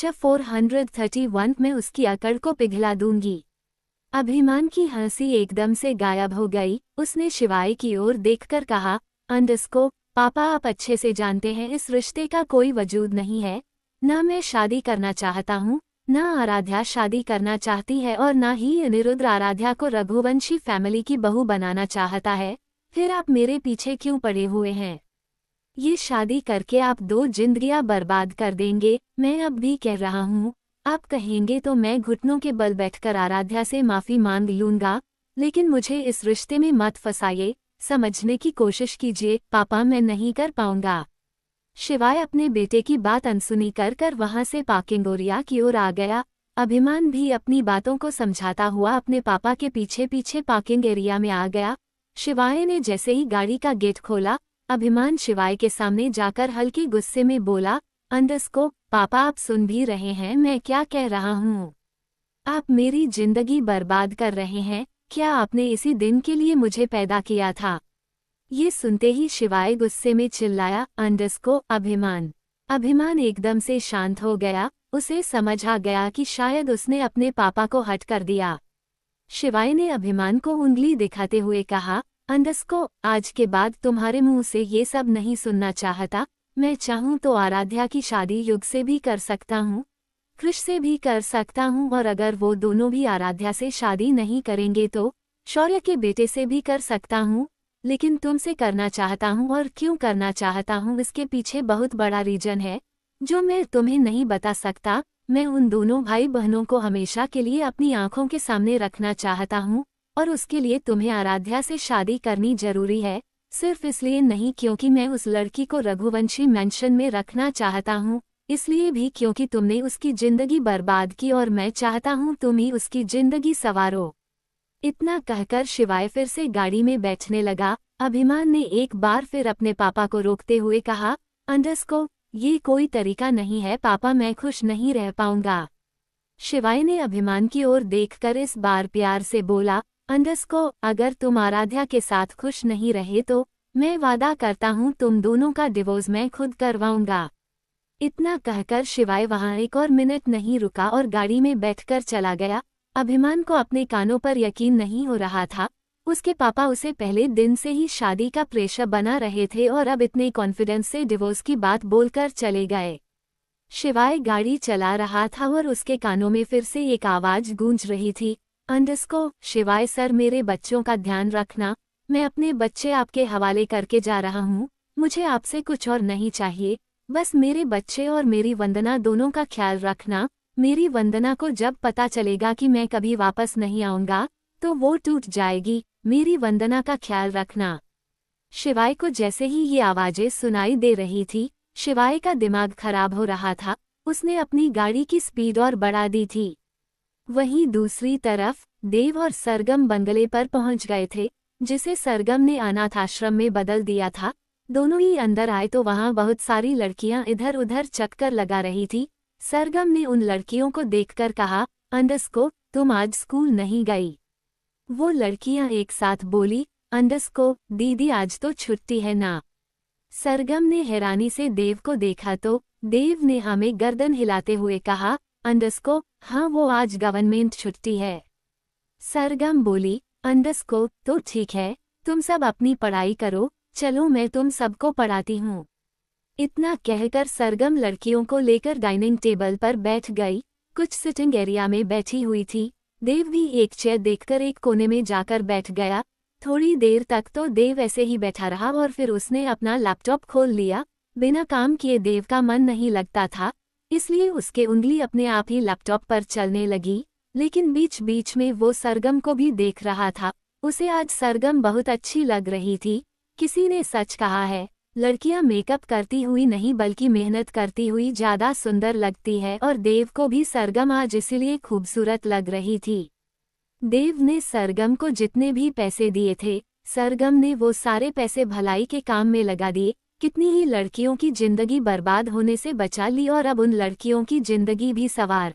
Lecture 431 में उसकी अकड़ को पिघला दूंगी। अभिमान की हंसी एकदम से गायब हो गई। उसने शिवाय की ओर देखकर कहा, अंडरस्को पापा, आप अच्छे से जानते हैं इस रिश्ते का कोई वजूद नहीं है। न मैं शादी करना चाहता हूँ, न आराध्या शादी करना चाहती है और न ही अनिरुद्ध आराध्या को रघुवंशी फैमिली की बहू बनाना चाहता है। फिर आप मेरे पीछे क्यों पड़े हुए हैं? ये शादी करके आप 2 जिंदगियां बर्बाद कर देंगे। मैं अब भी कह रहा हूँ, आप कहेंगे तो मैं घुटनों के बल बैठकर आराध्या से माफी मांग लूंगा, लेकिन मुझे इस रिश्ते में मत फंसाइए। समझने की कोशिश कीजिए पापा, मैं नहीं कर पाऊंगा। शिवाय अपने बेटे की बात अनसुनी कर वहां से पार्किंग एरिया की ओर आ गया। अभिमान भी अपनी बातों को समझाता हुआ अपने पापा के पीछे पीछे पार्किंग एरिया में आ गया। शिवाय ने जैसे ही गाड़ी का गेट खोला, अभिमान शिवाय के सामने जाकर हल्के गुस्से में बोला, अंडरस्को पापा, आप सुन भी रहे हैं मैं क्या कह रहा हूँ? आप मेरी जिंदगी बर्बाद कर रहे हैं। क्या आपने इसी दिन के लिए मुझे पैदा किया था? ये सुनते ही शिवाय गुस्से में चिल्लाया, अंडरस्को अभिमान। अभिमान एकदम से शांत हो गया। उसे समझ आ गया कि शायद उसने अपने पापा को हट कर दिया। शिवाय ने अभिमान को उंगली दिखाते हुए कहा, अंडरस्को आज के बाद तुम्हारे मुंह से ये सब नहीं सुनना चाहता। मैं चाहूँ तो आराध्या की शादी युग से भी कर सकता हूँ, कृष से भी कर सकता हूँ, और अगर वो दोनों भी आराध्या से शादी नहीं करेंगे तो शौर्य के बेटे से भी कर सकता हूँ। लेकिन तुमसे करना चाहता हूँ, और क्यों करना चाहता हूँ इसके पीछे बहुत बड़ा रीजन है जो मैं तुम्हें नहीं बता सकता। मैं उन दोनों भाई बहनों को हमेशा के लिए अपनी आंखों के सामने रखना चाहता हूँ, और उसके लिए तुम्हें आराध्या से शादी करनी जरूरी है। सिर्फ इसलिए नहीं क्योंकि मैं उस लड़की को रघुवंशी मेंशन में रखना चाहता हूँ, इसलिए भी क्योंकि तुमने उसकी जिंदगी बर्बाद की और मैं चाहता हूँ तुम ही उसकी जिंदगी संवारो। इतना कहकर शिवाय फिर से गाड़ी में बैठने लगा। अभिमान ने एक बार फिर अपने पापा को रोकते हुए कहा, अंडरस्को ये कोई तरीका नहीं है पापा, मैं खुश नहीं रह पाऊंगा। शिवाय ने अभिमान की ओर देखकर इस बार प्यार से बोला, अंडरस्को अगर तुम आराध्या के साथ खुश नहीं रहे तो मैं वादा करता हूँ तुम दोनों का डिवोर्स मैं खुद करवाऊंगा। इतना कहकर शिवाय वहां एक और मिनट नहीं रुका और गाड़ी में बैठकर चला गया। अभिमान को अपने कानों पर यकीन नहीं हो रहा था। उसके पापा उसे पहले दिन से ही शादी का प्रेशर बना रहे थे और अब इतने कॉन्फिडेंस से डिवोर्स की बात बोलकर चले गए। शिवाय गाड़ी चला रहा था और उसके कानों में फिर से एक आवाज गूंज रही थी, अंडरस्को शिवाय सर, मेरे बच्चों का ध्यान रखना। मैं अपने बच्चे आपके हवाले करके जा रहा हूँ। मुझे आपसे कुछ और नहीं चाहिए, बस मेरे बच्चे और मेरी वंदना दोनों का ख्याल रखना। मेरी वंदना को जब पता चलेगा कि मैं कभी वापस नहीं आऊंगा तो वो टूट जाएगी। मेरी वंदना का ख्याल रखना। शिवाय को जैसे ही ये आवाजें सुनाई दे रही थी, शिवाय का दिमाग खराब हो रहा था। उसने अपनी गाड़ी की स्पीड और बढ़ा दी थी। वहीं दूसरी तरफ देव और सरगम बंगले पर पहुंच गए थे, जिसे सरगम ने अनाथ आश्रम में बदल दिया था। दोनों ही अंदर आए तो वहां बहुत सारी लड़कियां इधर उधर चक्कर लगा रही थी। सरगम ने उन लड़कियों को देखकर कहा, अंडरस्को तुम आज स्कूल नहीं गई? वो लड़कियां एक साथ बोली, अंडरस्को दीदी आज तो छुट्टी है ना। सरगम ने हैरानी से देव को देखा तो देव ने हमें गर्दन हिलाते हुए कहा, अंडरस्को हाँ वो आज गवर्नमेंट छुट्टी है। सरगम बोली, अंडरस्को तो ठीक है, तुम सब अपनी पढ़ाई करो, चलो मैं तुम सबको पढ़ाती हूँ। इतना कहकर सरगम लड़कियों को लेकर डाइनिंग टेबल पर बैठ गई। कुछ सिटिंग एरिया में बैठी हुई थी। देव भी एक चेयर देखकर एक कोने में जाकर बैठ गया। थोड़ी देर तक तो देव ऐसे ही बैठा रहा और फिर उसने अपना लैपटॉप खोल लिया। बिना काम किए देव का मन नहीं लगता था, इसलिए उसके उंगली अपने आप ही लैपटॉप पर चलने लगी। लेकिन बीच बीच में वो सरगम को भी देख रहा था। उसे आज सरगम बहुत अच्छी लग रही थी। किसी ने सच कहा है, लड़कियां मेकअप करती हुई नहीं बल्कि मेहनत करती हुई ज्यादा सुंदर लगती है, और देव को भी सरगम आज इसीलिए खूबसूरत लग रही थी। देव ने सरगम को जितने भी पैसे दिए थे, सरगम ने वो सारे पैसे भलाई के काम में लगा दिए। कितनी ही लड़कियों की जिंदगी बर्बाद होने से बचा ली और अब उन लड़कियों की जिंदगी भी संवार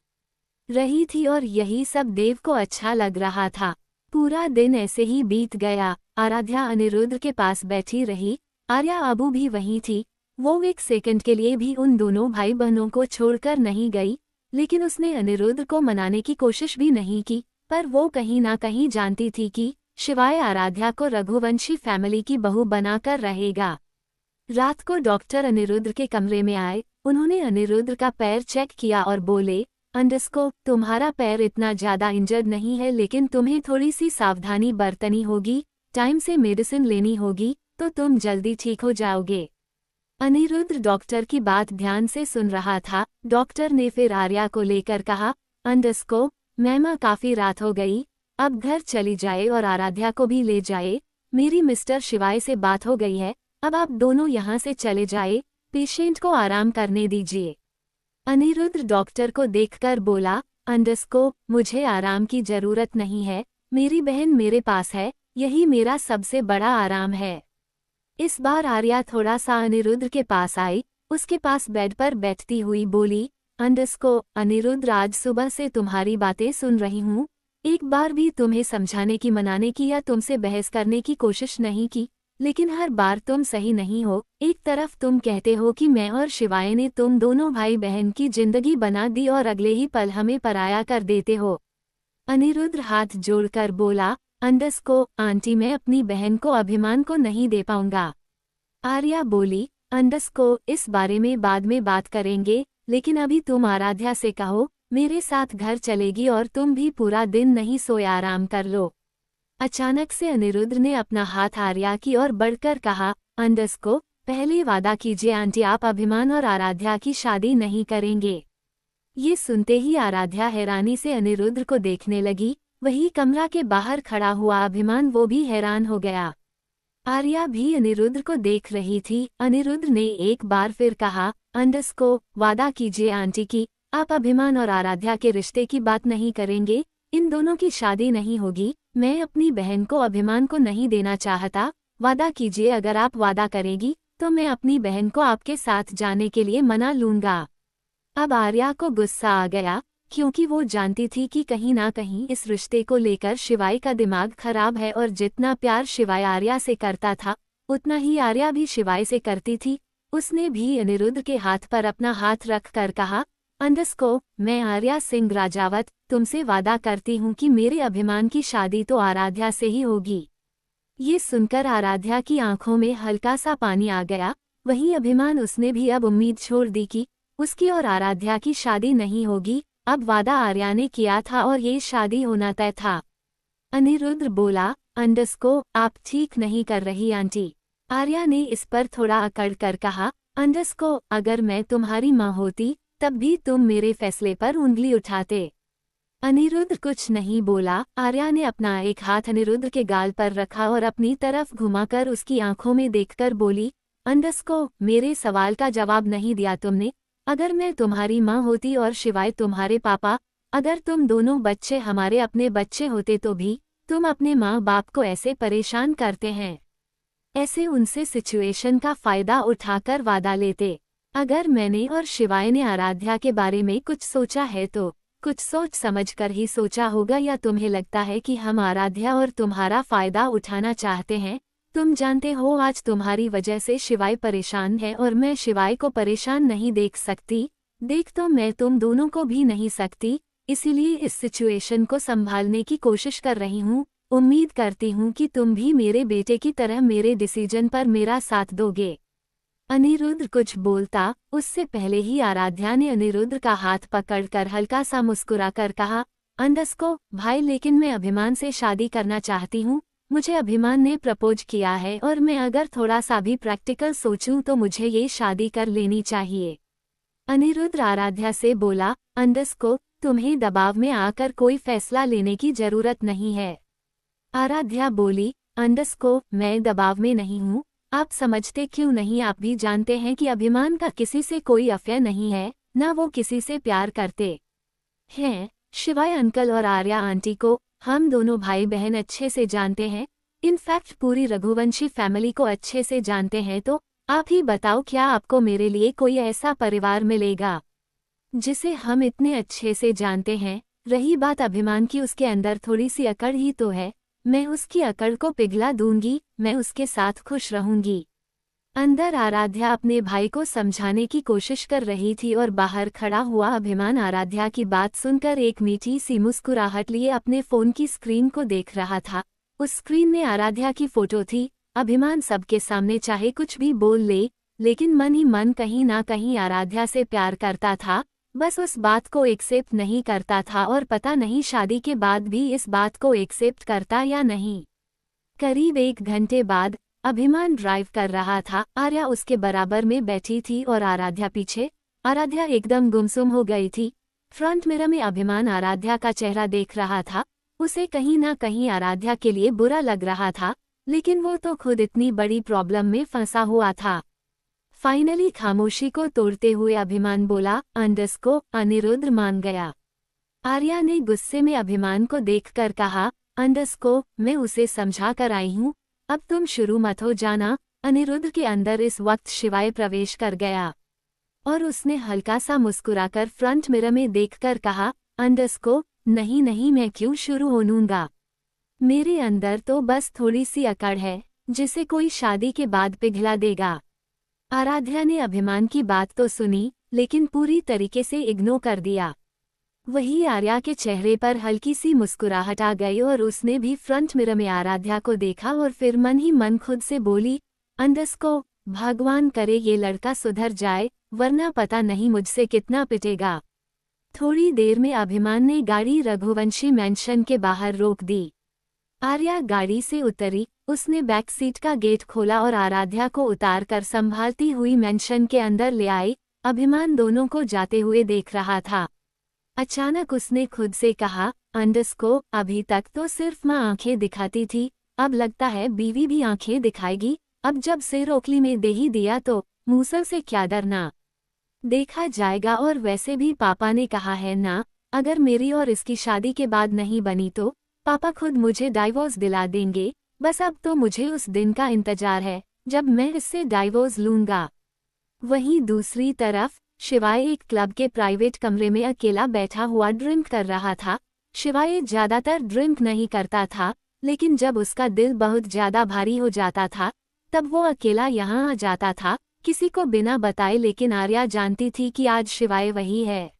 रही थी, और यही सब देव को अच्छा लग रहा था। पूरा दिन ऐसे ही बीत गया। आराध्या अनिरुद्ध के पास बैठी रही। आर्या अबू भी वहीं थी। वो एक सेकंड के लिए भी उन दोनों भाई बहनों को छोड़कर नहीं गई। लेकिन उसने अनिरुद्ध को मनाने की कोशिश भी नहीं की। पर वो कहीं ना कहीं जानती थी कि शिवाय आराध्या को रघुवंशी फैमिली की बहू बनाकर रहेगा। रात को डॉक्टर अनिरुद्ध के कमरे में आए। उन्होंने अनिरुद्ध का पैर चेक किया और बोले, अंडरस्कोप, तुम्हारा पैर इतना ज्यादा इंजर्ड नहीं है, लेकिन तुम्हें थोड़ी सी सावधानी बरतनी होगी, टाइम से मेडिसिन लेनी होगी, तो तुम जल्दी ठीक हो जाओगे। अनिरुद्ध डॉक्टर की बात ध्यान से सुन रहा था। डॉक्टर ने फिर आर्या को लेकर कहा, अंडरस्कोप, मैमा काफी रात हो गई, अब घर चली जाए और आराध्या को भी ले जाए। मेरी मिस्टर शिवाय से बात हो गई है, अब आप दोनों यहाँ से चले जाए, पेशेंट को आराम करने दीजिए। अनिरुद्ध डॉक्टर को देखकर बोला, अंडरस्कोप, मुझे आराम की जरूरत नहीं है, मेरी बहन मेरे पास है, यही मेरा सबसे बड़ा आराम है। इस बार आर्या थोड़ा सा अनिरुद्ध के पास आई। उसके पास बेड पर बैठती हुई बोली, अंडरस्कोप, अनिरुद्ध, आज सुबह से तुम्हारी बातें सुन रही हूँ। एक बार भी तुम्हें समझाने की, मनाने की या तुमसे बहस करने की कोशिश नहीं की, लेकिन हर बार तुम सही नहीं हो। एक तरफ तुम कहते हो कि मैं और शिवाय ने तुम दोनों भाई बहन की जिंदगी बना दी और अगले ही पल हमें पराया कर देते हो। अनिरुद्ध हाथ जोड़कर बोला, अंडरस्कोप, आंटी, मैं अपनी बहन को अभिमान को नहीं दे पाऊंगा। आर्या बोली, अंडरस्कोप, इस बारे में बाद में बात करेंगे, लेकिन अभी तुम आराध्या से कहो मेरे साथ घर चलेगी और तुम भी पूरा दिन नहीं सोए आराम कर लो। अचानक से अनिरुद्ध ने अपना हाथ आर्या की ओर बढ़कर कहा, अंडरस्कोप, पहले वादा कीजिए आंटी, आप अभिमान और आराध्या की शादी नहीं करेंगे। ये सुनते ही आराध्या हैरानी से अनिरुद्ध को देखने लगी। वही कमरा के बाहर खड़ा हुआ अभिमान, वो भी हैरान हो गया। आर्या भी अनिरुद्ध को देख रही थी। अनिरुद्ध ने एक बार फिर कहा, अंडरस्कोप, वादा कीजिए आंटी की आप अभिमान और आराध्या के रिश्ते की बात नहीं करेंगे, इन दोनों की शादी नहीं होगी। मैं अपनी बहन को अभिमान को नहीं देना चाहता, वादा कीजिए, अगर आप वादा करेगी तो मैं अपनी बहन को आपके साथ जाने के लिए मना लूंगा। अब आर्या को गुस्सा आ गया, क्योंकि वो जानती थी कि कहीं ना कहीं इस रिश्ते को लेकर शिवाय का दिमाग खराब है और जितना प्यार शिवाय आर्या से करता था उतना ही आर्या भी शिवाय से करती थी। उसने भी अनिरुद्ध के हाथ पर अपना हाथ रख कर कहा, अंडरस्कोप, मैं आर्या सिंह राजावत तुमसे वादा करती हूँ कि मेरे अभिमान की शादी तो आराध्या से ही होगी। ये सुनकर आराध्या की आंखों में हल्का सा पानी आ गया। वहीं अभिमान, उसने भी अब उम्मीद छोड़ दी कि उसकी और आराध्या की शादी नहीं होगी। अब वादा आर्या ने किया था और ये शादी होना तय था। अनिरुद्ध बोला, अंडरस्कोप, आप ठीक नहीं कर रही आंटी। आर्या ने इस पर थोड़ा अकड़ कर कहा, अंडरस्कोप, अगर मैं तुम्हारी माँ होती तब भी तुम मेरे फैसले पर उंगली उठाते। अनिरुद्ध कुछ नहीं बोला। आर्या ने अपना एक हाथ अनिरुद्ध के गाल पर रखा और अपनी तरफ घुमाकर उसकी आंखों में देखकर बोली, अंडरस्कोप, मेरे सवाल का जवाब नहीं दिया तुमने। अगर मैं तुम्हारी माँ होती और शिवाय तुम्हारे पापा, अगर तुम दोनों बच्चे हमारे अपने बच्चे होते तो भी तुम अपने माँ बाप को ऐसे परेशान करते हैं, ऐसे उनसे सिचुएशन का फायदा उठाकर वादा लेते। अगर मैंने और शिवाय ने आराध्या के बारे में कुछ सोचा है तो कुछ सोच समझकर ही सोचा होगा, या तुम्हें लगता है कि हम आराध्या और तुम्हारा फायदा उठाना चाहते हैं? तुम जानते हो आज तुम्हारी वजह से शिवाय परेशान है और मैं शिवाय को परेशान नहीं देख सकती। देख तो मैं तुम दोनों को भी नहीं सकती, इसीलिए इस सिचुएशन को संभालने की कोशिश कर रही हूँ। उम्मीद करती हूँ कि तुम भी मेरे बेटे की तरह मेरे डिसीजन पर मेरा साथ दोगे। अनिरुद्ध कुछ बोलता उससे पहले ही आराध्या ने अनिरुद्ध का हाथ पकड़कर हल्का सा मुस्कुराकर कहा, अंडरस्कोप भाई, लेकिन मैं अभिमान से शादी करना चाहती हूँ। मुझे अभिमान ने प्रपोज किया है और मैं अगर थोड़ा सा भी प्रैक्टिकल सोचूं तो मुझे ये शादी कर लेनी चाहिए। अनिरुद्ध आराध्या से बोला, अंडरस्कोप, तुम्हें दबाव में आकर कोई फैसला लेने की जरूरत नहीं है। आराध्या बोली, अंडरस्कोप, मैं दबाव में नहीं हूँ। आप समझते क्यों नहीं? आप भी जानते हैं कि अभिमान का किसी से कोई अफेयर नहीं है, ना वो किसी से प्यार करते हैं। शिवाय अंकल और आर्या आंटी को हम दोनों भाई बहन अच्छे से जानते हैं, इनफैक्ट पूरी रघुवंशी फैमिली को अच्छे से जानते हैं। तो आप ही बताओ, क्या आपको मेरे लिए कोई ऐसा परिवार मिलेगा जिसे हम इतने अच्छे से जानते हैं? रही बात अभिमान की, उसके अंदर थोड़ी सी अकड़ ही तो है। मैं उसकी अकड़ को पिघला दूंगी, मैं उसके साथ खुश रहूंगी। अंदर आराध्या अपने भाई को समझाने की कोशिश कर रही थी और बाहर खड़ा हुआ अभिमान आराध्या की बात सुनकर एक मीठी सी मुस्कुराहट लिए अपने फोन की स्क्रीन को देख रहा था। उस स्क्रीन में आराध्या की फोटो थी। अभिमान सबके सामने चाहे कुछ भी बोल ले, लेकिन मन ही मन कहीं ना कहीं आराध्या से प्यार करता था, बस उस बात को एक्सेप्ट नहीं करता था और पता नहीं शादी के बाद भी इस बात को एक्सेप्ट करता या नहीं। करीब 1 घंटे बाद अभिमान ड्राइव कर रहा था। आर्या उसके बराबर में बैठी थी और आराध्या पीछे। आराध्या एकदम गुमसुम हो गई थी। फ्रंट मिरर में अभिमान आराध्या का चेहरा देख रहा था। उसे कहीं ना कहीं आराध्या के लिए बुरा लग रहा था, लेकिन वो तो खुद इतनी बड़ी प्रॉब्लम में फंसा हुआ था। फाइनली खामोशी को तोड़ते हुए अभिमान बोला, अनिरुद्ध मान गया। आर्या ने गुस्से में अभिमान को देखकर कहा, मैं उसे समझा कर आई हूँ, अब तुम शुरू मत हो जाना। अनिरुद्ध के अंदर इस वक्त शिवाय प्रवेश कर गया और उसने हल्का सा मुस्कुराकर फ्रंट मिरर में देखकर कहा, नहीं नहीं, मैं क्यों शुरू होऊंगा। मेरे अंदर तो बस थोड़ी सी अकड़ है, जिसे कोई शादी के बाद पिघला देगा। आराध्या ने अभिमान की बात तो सुनी, लेकिन पूरी तरीके से इग्नोर कर दिया। वही आर्या के चेहरे पर हल्की सी मुस्कुराहट आ गई और उसने भी फ्रंट मिरर में आराध्या को देखा और फिर मन ही मन खुद से बोली, भगवान करे ये लड़का सुधर जाए, वरना पता नहीं मुझसे कितना पिटेगा। थोड़ी देर में अभिमान ने गाड़ी रघुवंशी मैंशन के बाहर रोक दी। आर्या गाड़ी से उतरी, उसने बैक सीट का गेट खोला और आराध्या को उतार कर संभालती हुई मैंशन के अंदर ले आई। अभिमान दोनों को जाते हुए देख रहा था। अचानक उसने खुद से कहा, अभी तक तो सिर्फ माँ आंखें दिखाती थी, अब लगता है बीवी भी आंखें दिखाएगी। अब जब सिर ओखली में दे ही दिया तो मूसल से क्या डरना, देखा जाएगा। और वैसे भी पापा ने कहा है ना, अगर मेरी और इसकी शादी के बाद नहीं बनी तो पापा खुद मुझे डाइवोर्स दिला देंगे। बस अब तो मुझे उस दिन का इंतजार है जब मैं इससे डाइवोर्स लूंगा। वहीं दूसरी तरफ शिवाय एक क्लब के प्राइवेट कमरे में अकेला बैठा हुआ ड्रिंक कर रहा था। शिवाय ज्यादातर ड्रिंक नहीं करता था, लेकिन जब उसका दिल बहुत ज्यादा भारी हो जाता था तब वो अकेला यहाँ आ जाता था, किसी को बिना बताए। लेकिन आर्या जानती थी कि आज शिवाय वही है।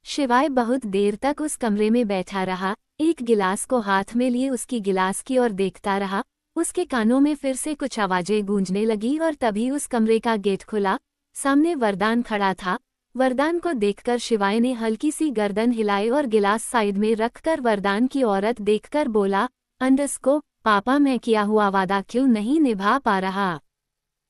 शिवाय बहुत देर तक उस कमरे में बैठा रहा, एक गिलास को हाथ में लिए उसकी गिलास की ओर देखता रहा। उसके कानों में फिर से कुछ आवाजें गूंजने लगी और तभी उस कमरे का गेट खुला। सामने वरदान खड़ा था। वरदान को देखकर शिवाय ने हल्की सी गर्दन हिलाई और गिलास साइड में रखकर वरदान की औरत देखकर बोला, पापा, मैं किया हुआ वादा क्यों नहीं निभा पा रहा।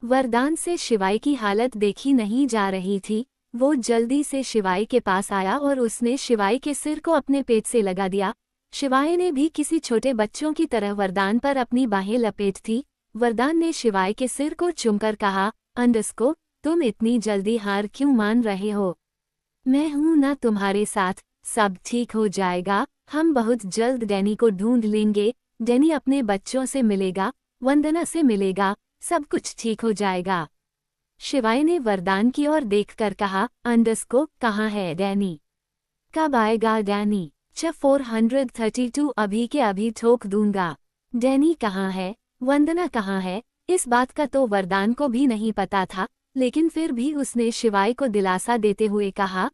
वरदान से शिवाय की हालत देखी नहीं जा रही थी। वो जल्दी से शिवाय के पास आया और उसने शिवाय के सिर को अपने पेट से लगा दिया। शिवाय ने भी किसी छोटे बच्चों की तरह वरदान पर अपनी बाहें लपेट थी। वरदान ने शिवाय के सिर को चूमकर कहा, तुम इतनी जल्दी हार क्यों मान रहे हो। मैं हूं ना तुम्हारे साथ, सब ठीक हो जाएगा। हम बहुत जल्द डैनी को ढूंढ लेंगे। डैनी अपने बच्चों से मिलेगा, वंदना से मिलेगा, सब कुछ ठीक हो जाएगा। शिवाय ने वरदान की ओर देखकर कहा, कहाँ है डैनी, कब आएगा डैनी। 432 अभी के अभी ठोक दूंगा। डैनी कहाँ है, वंदना कहाँ है, इस बात का तो वरदान को भी नहीं पता था, लेकिन फिर भी उसने शिवाय को दिलासा देते हुए कहा,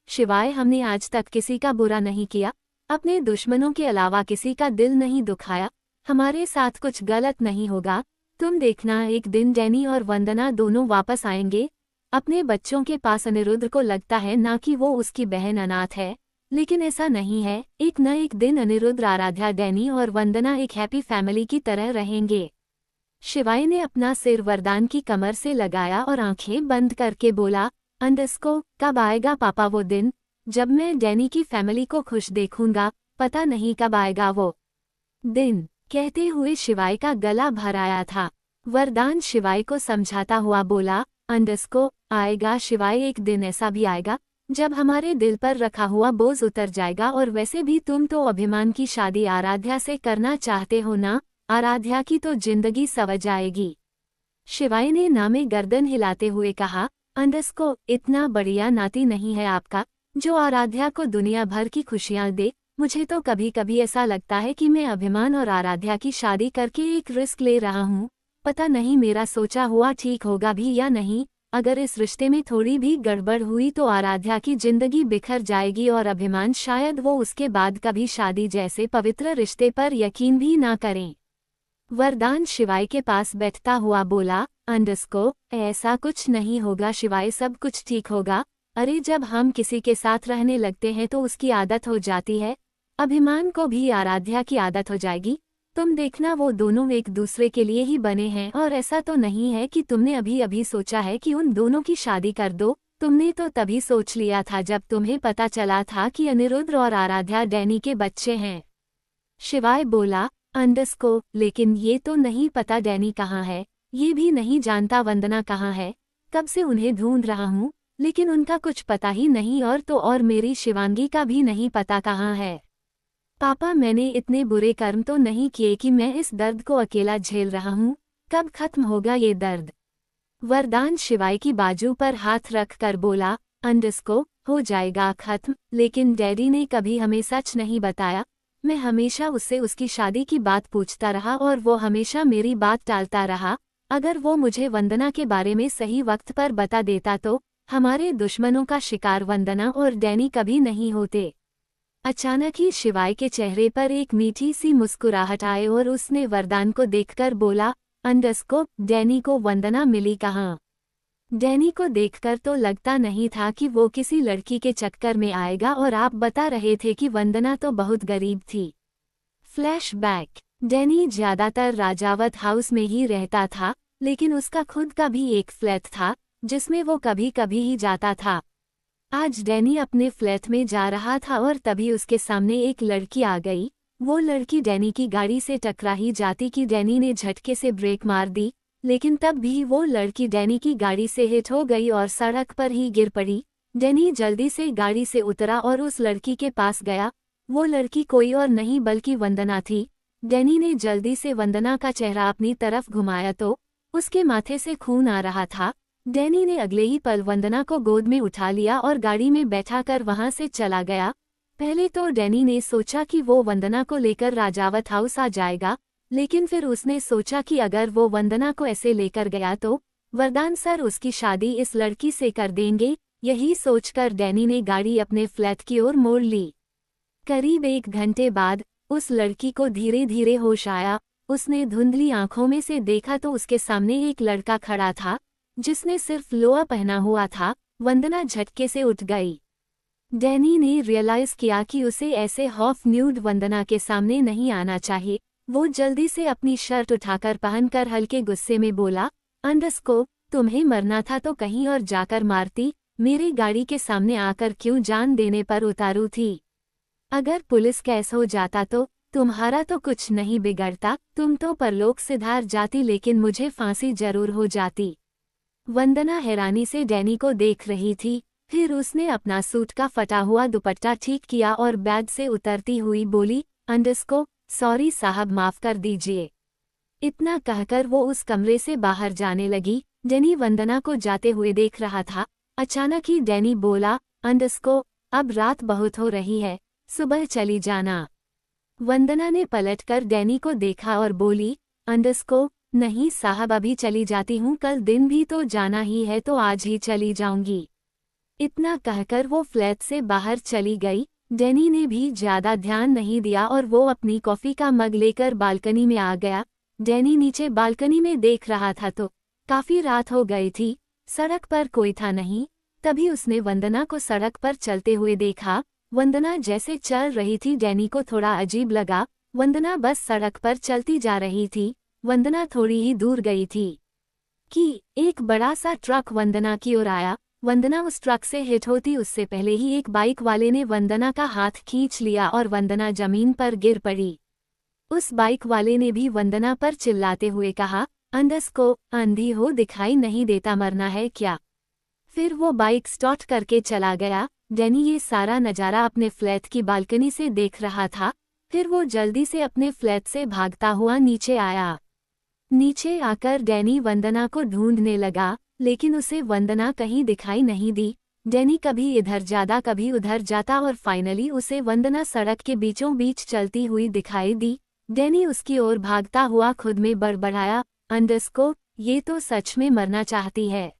शिवाय, हमने आज तक किसी का बुरा नहीं किया, अपने दुश्मनों के अलावा किसी का दिल नहीं दुखाया, हमारे साथ कुछ गलत नहीं होगा। तुम देखना, एक दिन डैनी और वंदना दोनों वापस आएंगे अपने बच्चों के पास। अनिरुद्ध को लगता है ना कि वो उसकी बहन अनाथ है, लेकिन ऐसा नहीं है। एक न एक दिन अनिरुद्ध, आराध्या, डैनी और वंदना एक हैप्पी फैमिली की तरह रहेंगे। शिवाय ने अपना सिर वरदान की कमर से लगाया और आंखें बंद करके बोला, कब आएगा पापा वो दिन, जब मैं डैनी की फैमिली को खुश देखूंगा। पता नहीं कब आएगा वो दिन। कहते हुए शिवाय का गला भर आया था। वरदान शिवाय को समझाता हुआ बोला, आएगा शिवाय, एक दिन ऐसा भी आएगा जब हमारे दिल पर रखा हुआ बोझ उतर जाएगा। और वैसे भी तुम तो अभिमान की शादी आराध्या से करना चाहते हो ना, आराध्या की तो जिंदगी सवर जाएगी। शिवाय ने नामे गर्दन हिलाते हुए कहा, इतना बढ़िया नाती नहीं है आपका जो आराध्या को दुनिया भर की खुशियां दे। मुझे तो कभी कभी ऐसा लगता है कि मैं अभिमान और आराध्या की शादी करके एक रिस्क ले रहा हूँ। पता नहीं मेरा सोचा हुआ ठीक होगा भी या नहीं। अगर इस रिश्ते में थोड़ी भी गड़बड़ हुई तो आराध्या की जिंदगी बिखर जाएगी और अभिमान शायद वो उसके बाद कभी शादी जैसे पवित्र रिश्ते पर यकीन भी ना करें। वरदान शिवाय के पास बैठता हुआ बोला, ऐसा कुछ नहीं होगा शिवाय, सब कुछ ठीक होगा। अरे जब हम किसी के साथ रहने लगते हैं तो उसकी आदत हो जाती है। अभिमान को भी आराध्या की आदत हो जाएगी। तुम देखना वो दोनों एक दूसरे के लिए ही बने हैं और ऐसा तो नहीं है कि तुमने अभी अभी सोचा है कि उन दोनों की शादी कर दो। तुमने तो तभी सोच लिया था जब तुम्हें पता चला था कि अनिरुद्ध और आराध्या डैनी के बच्चे हैं। शिवाय बोला, लेकिन ये तो नहीं पता डैनी कहाँ है, ये भी नहीं जानता वंदना कहाँ है। कब से उन्हें ढूंढ रहा हूँ लेकिन उनका कुछ पता ही नहीं, और तो और मेरी शिवांगी का भी नहीं पता कहाँ है। पापा मैंने इतने बुरे कर्म तो नहीं किए कि मैं इस दर्द को अकेला झेल रहा हूँ। कब खत्म होगा ये दर्द? वरदान शिवाय की बाजू पर हाथ रख कर बोला, हो जाएगा खत्म, लेकिन डैडी ने कभी हमें सच नहीं बताया। मैं हमेशा उससे उसकी शादी की बात पूछता रहा और वो हमेशा मेरी बात टालता रहा। अगर वो मुझे वंदना के बारे में सही वक्त पर बता देता तो हमारे दुश्मनों का शिकार वंदना और डैनी कभी नहीं होते। अचानक ही शिवाय के चेहरे पर एक मीठी सी मुस्कुराहट आए और उसने वरदान को देखकर बोला, डैनी को वंदना मिली कहाँ? डैनी को देखकर तो लगता नहीं था कि वो किसी लड़की के चक्कर में आएगा, और आप बता रहे थे कि वंदना तो बहुत गरीब थी। फ्लैशबैक। डैनी ज्यादातर राजावत हाउस में ही रहता था, लेकिन उसका खुद का भी एक फ्लैट था जिसमें वो कभी कभी ही जाता था। आज डैनी अपने फ्लैट में जा रहा था और तभी उसके सामने एक लड़की आ गई। वो लड़की डैनी की गाड़ी से टकरा ही जाती कि डैनी ने झटके से ब्रेक मार दी, लेकिन तब भी वो लड़की डैनी की गाड़ी से हिट हो गई और सड़क पर ही गिर पड़ी। डैनी जल्दी से गाड़ी से उतरा और उस लड़की के पास गया। वो लड़की कोई और नहीं बल्कि वंदना थी। डैनी ने जल्दी से वंदना का चेहरा अपनी तरफ घुमाया तो उसके माथे से खून आ रहा था। डैनी ने अगले ही पल वंदना को गोद में उठा लिया और गाड़ी में बैठाकर वहां से चला गया। पहले तो डैनी ने सोचा कि वो वंदना को लेकर राजावत हाउस आ जाएगा, लेकिन फिर उसने सोचा कि अगर वो वंदना को ऐसे लेकर गया तो वरदान सर उसकी शादी इस लड़की से कर देंगे। यही सोचकर डैनी ने गाड़ी अपने फ्लैट की ओर मोड़ ली। करीब 1 घंटे बाद उस लड़की को धीरे धीरे होश आया। उसने धुंधली आंखों में से देखा तो उसके सामने एक लड़का खड़ा था जिसने सिर्फ लोअर पहना हुआ था। वंदना झटके से उठ गई। डैनी ने रियलाइज किया कि उसे ऐसे हाफ न्यूड वंदना के सामने नहीं आना चाहिए। वो जल्दी से अपनी शर्ट उठाकर पहनकर हल्के गुस्से में बोला, तुम्हें मरना था तो कहीं और जाकर मारती, मेरी गाड़ी के सामने आकर क्यों जान देने पर उतारू थी? अगर पुलिस केस हो जाता तो तुम्हारा तो कुछ नहीं बिगड़ता, तुम तो परलोक सिधार जाती, लेकिन मुझे फांसी जरूर हो जाती। वंदना हैरानी से डैनी को देख रही थी। फिर उसने अपना सूट का फटा हुआ दुपट्टा ठीक किया और बैग से उतरती हुई बोली, सॉरी साहब, माफ कर दीजिए। इतना कहकर वो उस कमरे से बाहर जाने लगी। डैनी वंदना को जाते हुए देख रहा था। अचानक ही डैनी बोला, अब रात बहुत हो रही है, सुबह चली जाना। वंदना ने पलटकर डैनी को देखा और बोली, नहीं साहब, अभी चली जाती हूँ, कल दिन भी तो जाना ही है तो आज ही चली जाऊंगी। इतना कहकर वो फ्लैट से बाहर चली गई। डैनी ने भी ज्यादा ध्यान नहीं दिया और वो अपनी कॉफी का मग लेकर बालकनी में आ गया। डैनी नीचे बालकनी में देख रहा था तो काफी रात हो गई थी। सड़क पर कोई था नहीं। तभी उसने वंदना को सड़क पर चलते हुए देखा। वंदना जैसे चल रही थी डैनी को थोड़ा अजीब लगा। वंदना बस सड़क पर चलती जा रही थी। वंदना थोड़ी ही दूर गई थी कि एक बड़ा सा ट्रक वंदना की ओर आया। वंदना उस ट्रक से हिट होती उससे पहले ही एक बाइक वाले ने वंदना का हाथ खींच लिया और वंदना जमीन पर गिर पड़ी। उस बाइक वाले ने भी वंदना पर चिल्लाते हुए कहा, अंधी हो, दिखाई नहीं देता, मरना है क्या? फिर वो बाइक स्टार्ट करके चला गया। डैनी ये सारा नज़ारा अपने फ्लैट की बालकनी से देख रहा था। फिर वो जल्दी से अपने फ्लैट से भागता हुआ नीचे आया। नीचे आकर डैनी वंदना को ढूंढने लगा, लेकिन उसे वंदना कहीं दिखाई नहीं दी। डैनी कभी इधर जाता कभी उधर जाता और फाइनली उसे वंदना सड़क के बीचों बीच चलती हुई दिखाई दी। डैनी उसकी ओर भागता हुआ खुद में बड़बड़ाया, अंडरस्कोप ये तो सच में मरना चाहती है।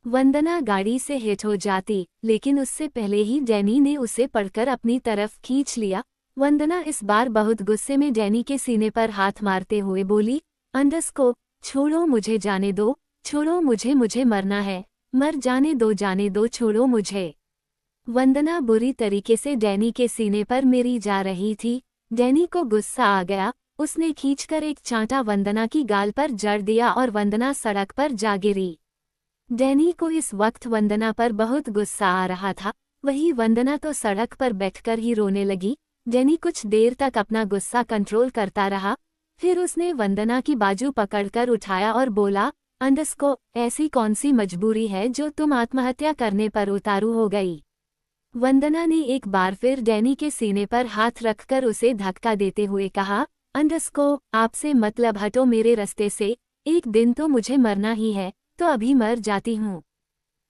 वंदना गाड़ी से हिट हो जाती, लेकिन उससे पहले ही डैनी ने उसे पकड़कर अपनी तरफ खींच लिया। वंदना इस बार बहुत गुस्से में डैनी के सीने पर हाथ मारते हुए बोली, अंडरस्कोप छोड़ो मुझे, जाने दो, छोड़ो मुझे, मुझे मरना है, मर जाने दो, छोड़ो मुझे। वंदना बुरी तरीके से डैनी के सीने पर मेरी जा रही थी। डैनी को गुस्सा आ गया, उसने खींचकर एक चांटा वंदना की गाल पर जड़ दिया और वंदना सड़क पर जा गिरी। डैनी को इस वक्त वंदना पर बहुत गुस्सा आ रहा था, वही वंदना तो सड़क पर बैठकर ही रोने लगी। डैनी कुछ देर तक अपना गुस्सा कंट्रोल करता रहा, फिर उसने वंदना की बाजू पकड़कर उठाया और बोला, अंडरस्कोप ऐसी कौन सी मजबूरी है जो तुम आत्महत्या करने पर उतारू हो गई। वंदना ने एक बार फिर डैनी के सीने पर हाथ रखकर उसे धक्का देते हुए कहा, अंडरस्कोप आपसे मतलब हटो मेरे रास्ते से, एक दिन तो मुझे मरना ही है, तो अभी मर जाती हूँ।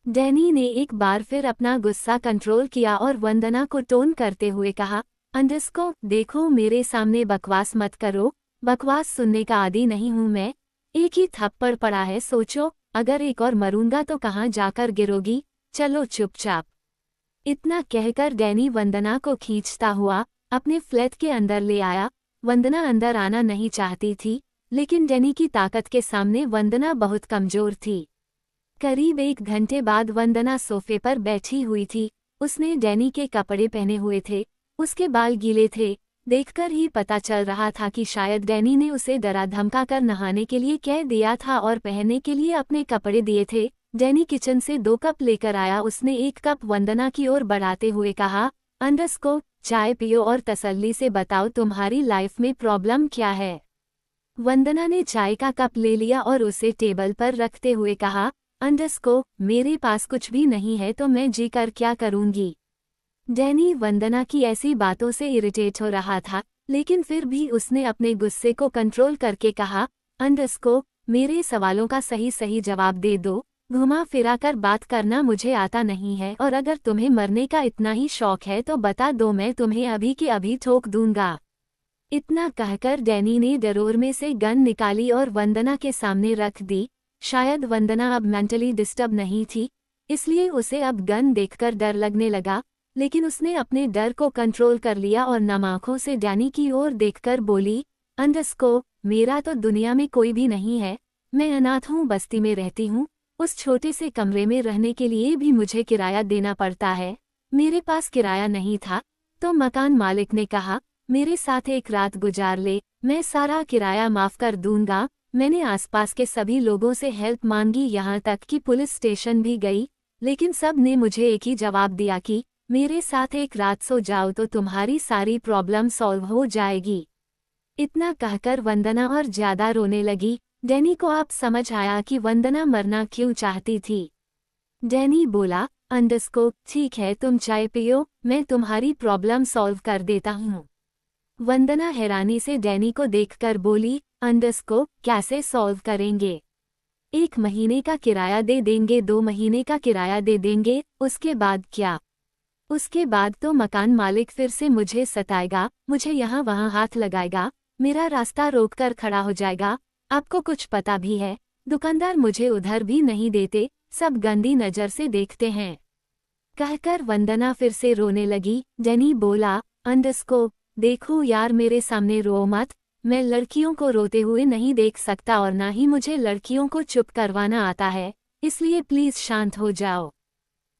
डैनी ने एक बार फिर अपना गुस्सा कंट्रोल किया और वंदना को टोन करते हुए कहा, अंडरस्कोप देखो मेरे सामने बकवास मत करो, बकवास सुनने का आदी नहीं हूँ मैं, एक ही थप्पड़ पड़ा है, सोचो अगर एक और मरूंगा तो कहाँ जाकर गिरोगी, चलो चुपचाप। इतना कहकर डैनी वंदना को खींचता हुआ अपने फ्लैट के अंदर ले आया। वंदना अंदर आना नहीं चाहती थी, लेकिन डैनी की ताकत के सामने वंदना बहुत कमजोर थी। करीब 1 घंटे बाद वंदना सोफे पर बैठी हुई थी। उसने डैनी के कपड़े पहने हुए थे, उसके बाल गीले थे। देखकर ही पता चल रहा था कि शायद डैनी ने उसे डरा धमका कर नहाने के लिए कह दिया था और पहनने के लिए अपने कपड़े दिए थे। डैनी किचन से 2 कप लेकर आया। उसने 1 कप वंदना की ओर बढ़ाते हुए कहा, अंडरस्कोप चाय पियो और तसल्ली से बताओ तुम्हारी लाइफ में प्रॉब्लम क्या है। वंदना ने चाय का कप ले लिया और उसे टेबल पर रखते हुए कहा, अंडरस्कोप मेरे पास कुछ भी नहीं है तो मैं जी कर क्या करूंगी। डैनी वंदना की ऐसी बातों से इरिटेट हो रहा था, लेकिन फिर भी उसने अपने गुस्से को कंट्रोल करके कहा, अंडरस्कोप मेरे सवालों का सही सही जवाब दे दो, घुमा फिरा कर बात करना मुझे आता नहीं है, और अगर तुम्हें मरने का इतना ही शौक है तो बता दो, मैं तुम्हें अभी के अभी ठोक दूंगा। इतना कहकर डैनी ने ड्रॉअर में से गन निकाली और वंदना के सामने रख दी। शायद वंदना अब मेंटली डिस्टर्ब नहीं थी, इसलिए उसे अब गन देखकर डर लगने लगा, लेकिन उसने अपने डर को कंट्रोल कर लिया और नम आंखों से डैनी की ओर देखकर बोली, अंडरस्कोप मेरा तो दुनिया में कोई भी नहीं है, मैं अनाथ हूँ, बस्ती में रहती हूँ, उस छोटे से कमरे में रहने के लिए भी मुझे किराया देना पड़ता है। मेरे पास किराया नहीं था तो मकान मालिक ने कहा, मेरे साथ एक रात गुजार ले, मैं सारा किराया माफ कर दूंगा। मैंने आसपास के सभी लोगों से हेल्प मांगी, यहाँ तक कि पुलिस स्टेशन भी गई, लेकिन सब ने मुझे एक ही जवाब दिया कि मेरे साथ एक रात सो जाओ तो तुम्हारी सारी प्रॉब्लम सॉल्व हो जाएगी। इतना कहकर वंदना और ज्यादा रोने लगी। डैनी को अब समझ आया कि वंदना मरना क्यों चाहती थी। डैनी बोला, अंडरस्कोप ठीक है तुम चाय पियो, मैं तुम्हारी प्रॉब्लम सॉल्व कर देता हूँ। वंदना हैरानी से डैनी को देखकर बोली, अंडरस्कोप कैसे सॉल्व करेंगे? 1 महीने का किराया दे देंगे, 2 महीने का किराया दे देंगे, उसके बाद क्या? उसके बाद तो मकान मालिक फिर से मुझे सताएगा, मुझे यहाँ वहाँ हाथ लगाएगा, मेरा रास्ता रोककर खड़ा हो जाएगा। आपको कुछ पता भी है, दुकानदार मुझे उधर भी नहीं देते, सब गंदी नज़र से देखते हैं। कहकर वंदना फिर से रोने लगी। डैनी बोला, अंडरस्कोप देखो यार मेरे सामने रो मत, मैं लड़कियों को रोते हुए नहीं देख सकता और ना ही मुझे लड़कियों को चुप करवाना आता है, इसलिए प्लीज शांत हो जाओ।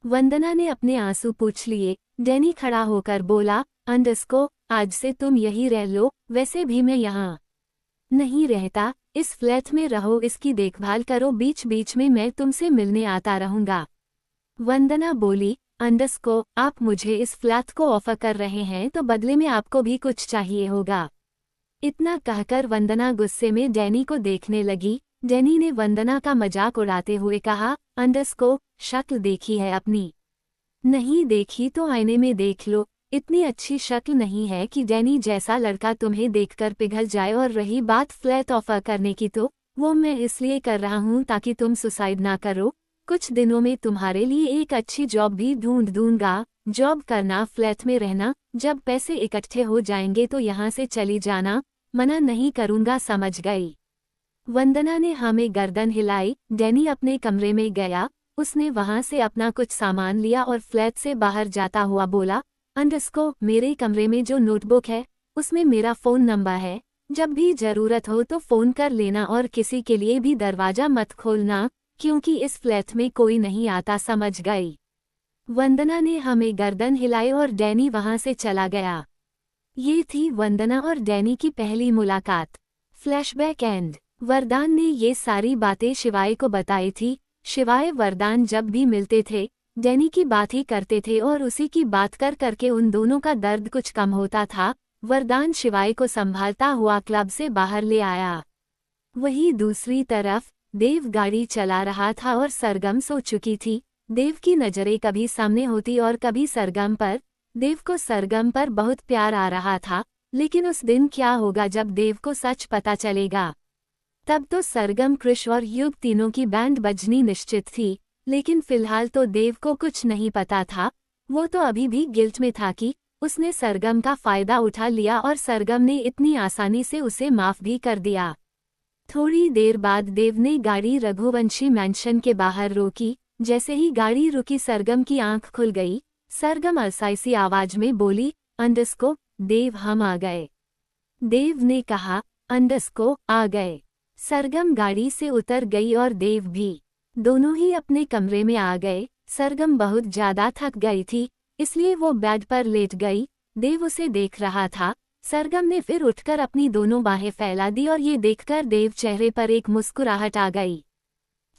वंदना ने अपने आंसू पूछ लिए। डैनी खड़ा होकर बोला, अंडरस्कोप आज से तुम यही रह लो, वैसे भी मैं यहाँ नहीं रहता, इस फ्लैट में रहो, इसकी देखभाल करो, बीच बीच में मैं तुमसे मिलने आता रहूंगा। वंदना बोली, अंडरस्कोप आप मुझे इस फ्लैट को ऑफर कर रहे हैं तो बदले में आपको भी कुछ चाहिए होगा। इतना कहकर वंदना गुस्से में डैनी को देखने लगी। डैनी ने वंदना का मजाक उड़ाते हुए कहा, अंडरस्कोप शक्ल देखी है अपनी? नहीं देखी तो आईने में देख लो, इतनी अच्छी शक्ल नहीं है कि डैनी जैसा लड़का तुम्हें देखकर पिघल जाए। और रही बात फ्लैट ऑफर करने की, तो वो मैं इसलिए कर रहा हूँ ताकि तुम सुसाइड ना करो। कुछ दिनों में तुम्हारे लिए एक अच्छी जॉब भी ढूंढ दूंगा, जॉब करना, फ्लैट में रहना, जब पैसे इकट्ठे हो जाएंगे तो यहाँ से चली जाना, मना नहीं करूंगा, समझ गई? वंदना ने हमें गर्दन हिलाई। डैनी अपने कमरे में गया। उसने वहां से अपना कुछ सामान लिया और फ्लैट से बाहर जाता हुआ बोला, अंडरस्को, मेरे कमरे में जो नोटबुक है उसमें मेरा फ़ोन नंबर है। जब भी ज़रूरत हो तो फ़ोन कर लेना और किसी के लिए भी दरवाज़ा मत खोलना, क्योंकि इस फ्लैट में कोई नहीं आता, समझ गई? वंदना ने हमें गर्दन हिलाई और डैनी वहां से चला गया। ये थी वंदना और डैनी की पहली मुलाकात। Flashback and. वरदान ने ये सारी बातें शिवाय को बताई थी। शिवाय वरदान जब भी मिलते थे डैनी की बात ही करते थे और उसी की बात कर करके उन दोनों का दर्द कुछ कम होता था। वरदान शिवाय को संभालता हुआ क्लब से बाहर ले आया। वहीं दूसरी तरफ देव गाड़ी चला रहा था और सरगम सो चुकी थी। देव की नज़रें कभी सामने होती और कभी सरगम पर। देव को सरगम पर बहुत प्यार आ रहा था, लेकिन उस दिन क्या होगा जब देव को सच पता चलेगा? तब तो सरगम, कृष और युग तीनों की बैंड बजनी निश्चित थी, लेकिन फिलहाल तो देव को कुछ नहीं पता था। वो तो अभी भी गिल्ट में था कि उसने सरगम का फायदा उठा लिया और सरगम ने इतनी आसानी से उसे माफ भी कर दिया। थोड़ी देर बाद देव ने गाड़ी रघुवंशी मैंशन के बाहर रोकी। जैसे ही गाड़ी रुकी सरगम की आंख खुल गई। सरगम अलसाइसी आवाज में बोली, अंडस्को, देव हम आ गए। देव ने कहा, अंडस्को, आ गए। सरगम गाड़ी से उतर गई और देव भी। दोनों ही अपने कमरे में आ गए। सरगम बहुत ज्यादा थक गई थी, इसलिए वो बेड पर लेट गई। देव उसे देख रहा था। सरगम ने फिर उठकर अपनी दोनों बाहें फैला दी और ये देखकर देव चेहरे पर एक मुस्कुराहट आ गई।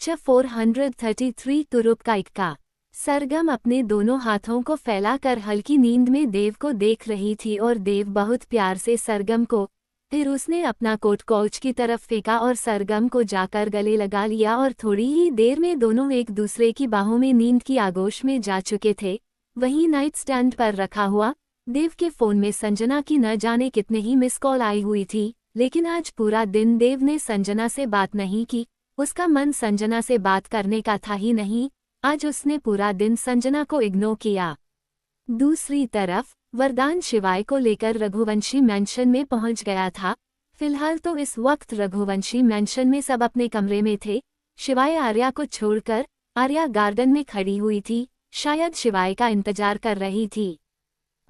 433 तुरुप का इक्का। सरगम अपने दोनों हाथों को फैलाकर हल्की नींद में देव को देख रही थी और देव बहुत प्यार से सरगम को। फिर उसने अपना कोट कोच की तरफ फेंका और सरगम को जाकर गले लगा लिया और थोड़ी ही देर में दोनों एक दूसरे की बाहों में नींद की आगोश में जा चुके थे। वहीं नाइट स्टैंड पर रखा हुआ देव के फोन में संजना की न जाने कितने ही मिस कॉल आई हुई थी, लेकिन आज पूरा दिन देव ने संजना से बात नहीं की। उसका मन संजना से बात करने का था ही नहीं। आज उसने पूरा दिन संजना को इग्नोर किया। दूसरी तरफ वरदान शिवाय को लेकर रघुवंशी मैंशन में पहुंच गया था। फिलहाल तो इस वक्त रघुवंशी मैंशन में सब अपने कमरे में थे। शिवाय आर्या को छोड़कर। आर्या गार्डन में खड़ी हुई थी, शायद शिवाय का इंतजार कर रही थी।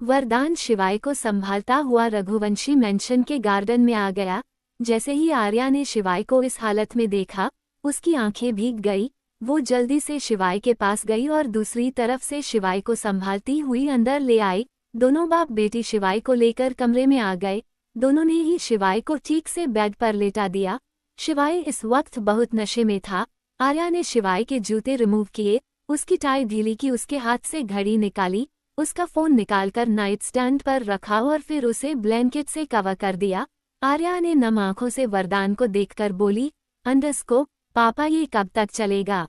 वरदान शिवाय को संभालता हुआ रघुवंशी मैंशन के गार्डन में आ गया। जैसे ही आर्या ने शिवाय को इस हालत में देखा, उसकी आंखें भीग गई। वो जल्दी से शिवाय के पास गई और दूसरी तरफ से शिवाय को संभालती हुई अंदर ले आई। दोनों बाप बेटी शिवाय को लेकर कमरे में आ गए। दोनों ने ही शिवाय को ठीक से बेड पर लेटा दिया। शिवाय इस वक्त बहुत नशे में था। आर्या ने शिवाय के जूते रिमूव किए, उसकी टाई ढीली की, उसके हाथ से घड़ी निकाली, उसका फोन निकालकर नाइट स्टैंड पर रखा और फिर उसे ब्लैंकेट से कवर कर दिया। आर्या ने नम आंखों से वरदान को देखकर बोली, अंडस्को, पापा ये कब तक चलेगा?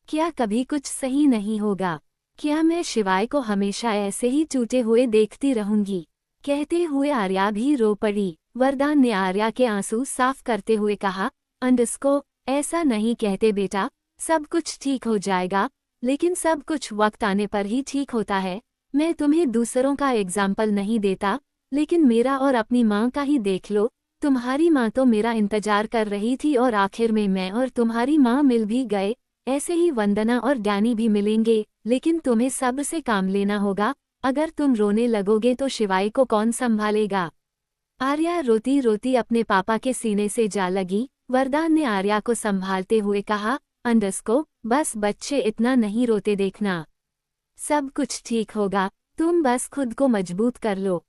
क्या कभी कुछ सही नहीं होगा? क्या मैं शिवाय को हमेशा ऐसे ही टूटे हुए देखती रहूंगी? कहते हुए आर्या भी रो पड़ी। वरदान ने आर्या के आंसू साफ करते हुए कहा, अंडस्को, ऐसा नहीं कहते बेटा, सब कुछ ठीक हो जाएगा, लेकिन सब कुछ वक्त आने पर ही ठीक होता है। मैं तुम्हें दूसरों का एग्जाम्पल नहीं देता, लेकिन मेरा और अपनी माँ का ही देख लो। तुम्हारी माँ तो मेरा इंतजार कर रही थी और आखिर में मैं और तुम्हारी माँ मिल भी गए। ऐसे ही वंदना और डैनी भी मिलेंगे, लेकिन तुम्हें सब्र से काम लेना होगा। अगर तुम रोने लगोगे तो शिवाय को कौन संभालेगा? आर्या रोती रोती अपने पापा के सीने से जा लगी। वरदान ने आर्या को संभालते हुए कहा, अंडस्को, बस बच्चे इतना नहीं रोते देखना, सब कुछ ठीक होगा, तुम बस खुद को मजबूत कर लो।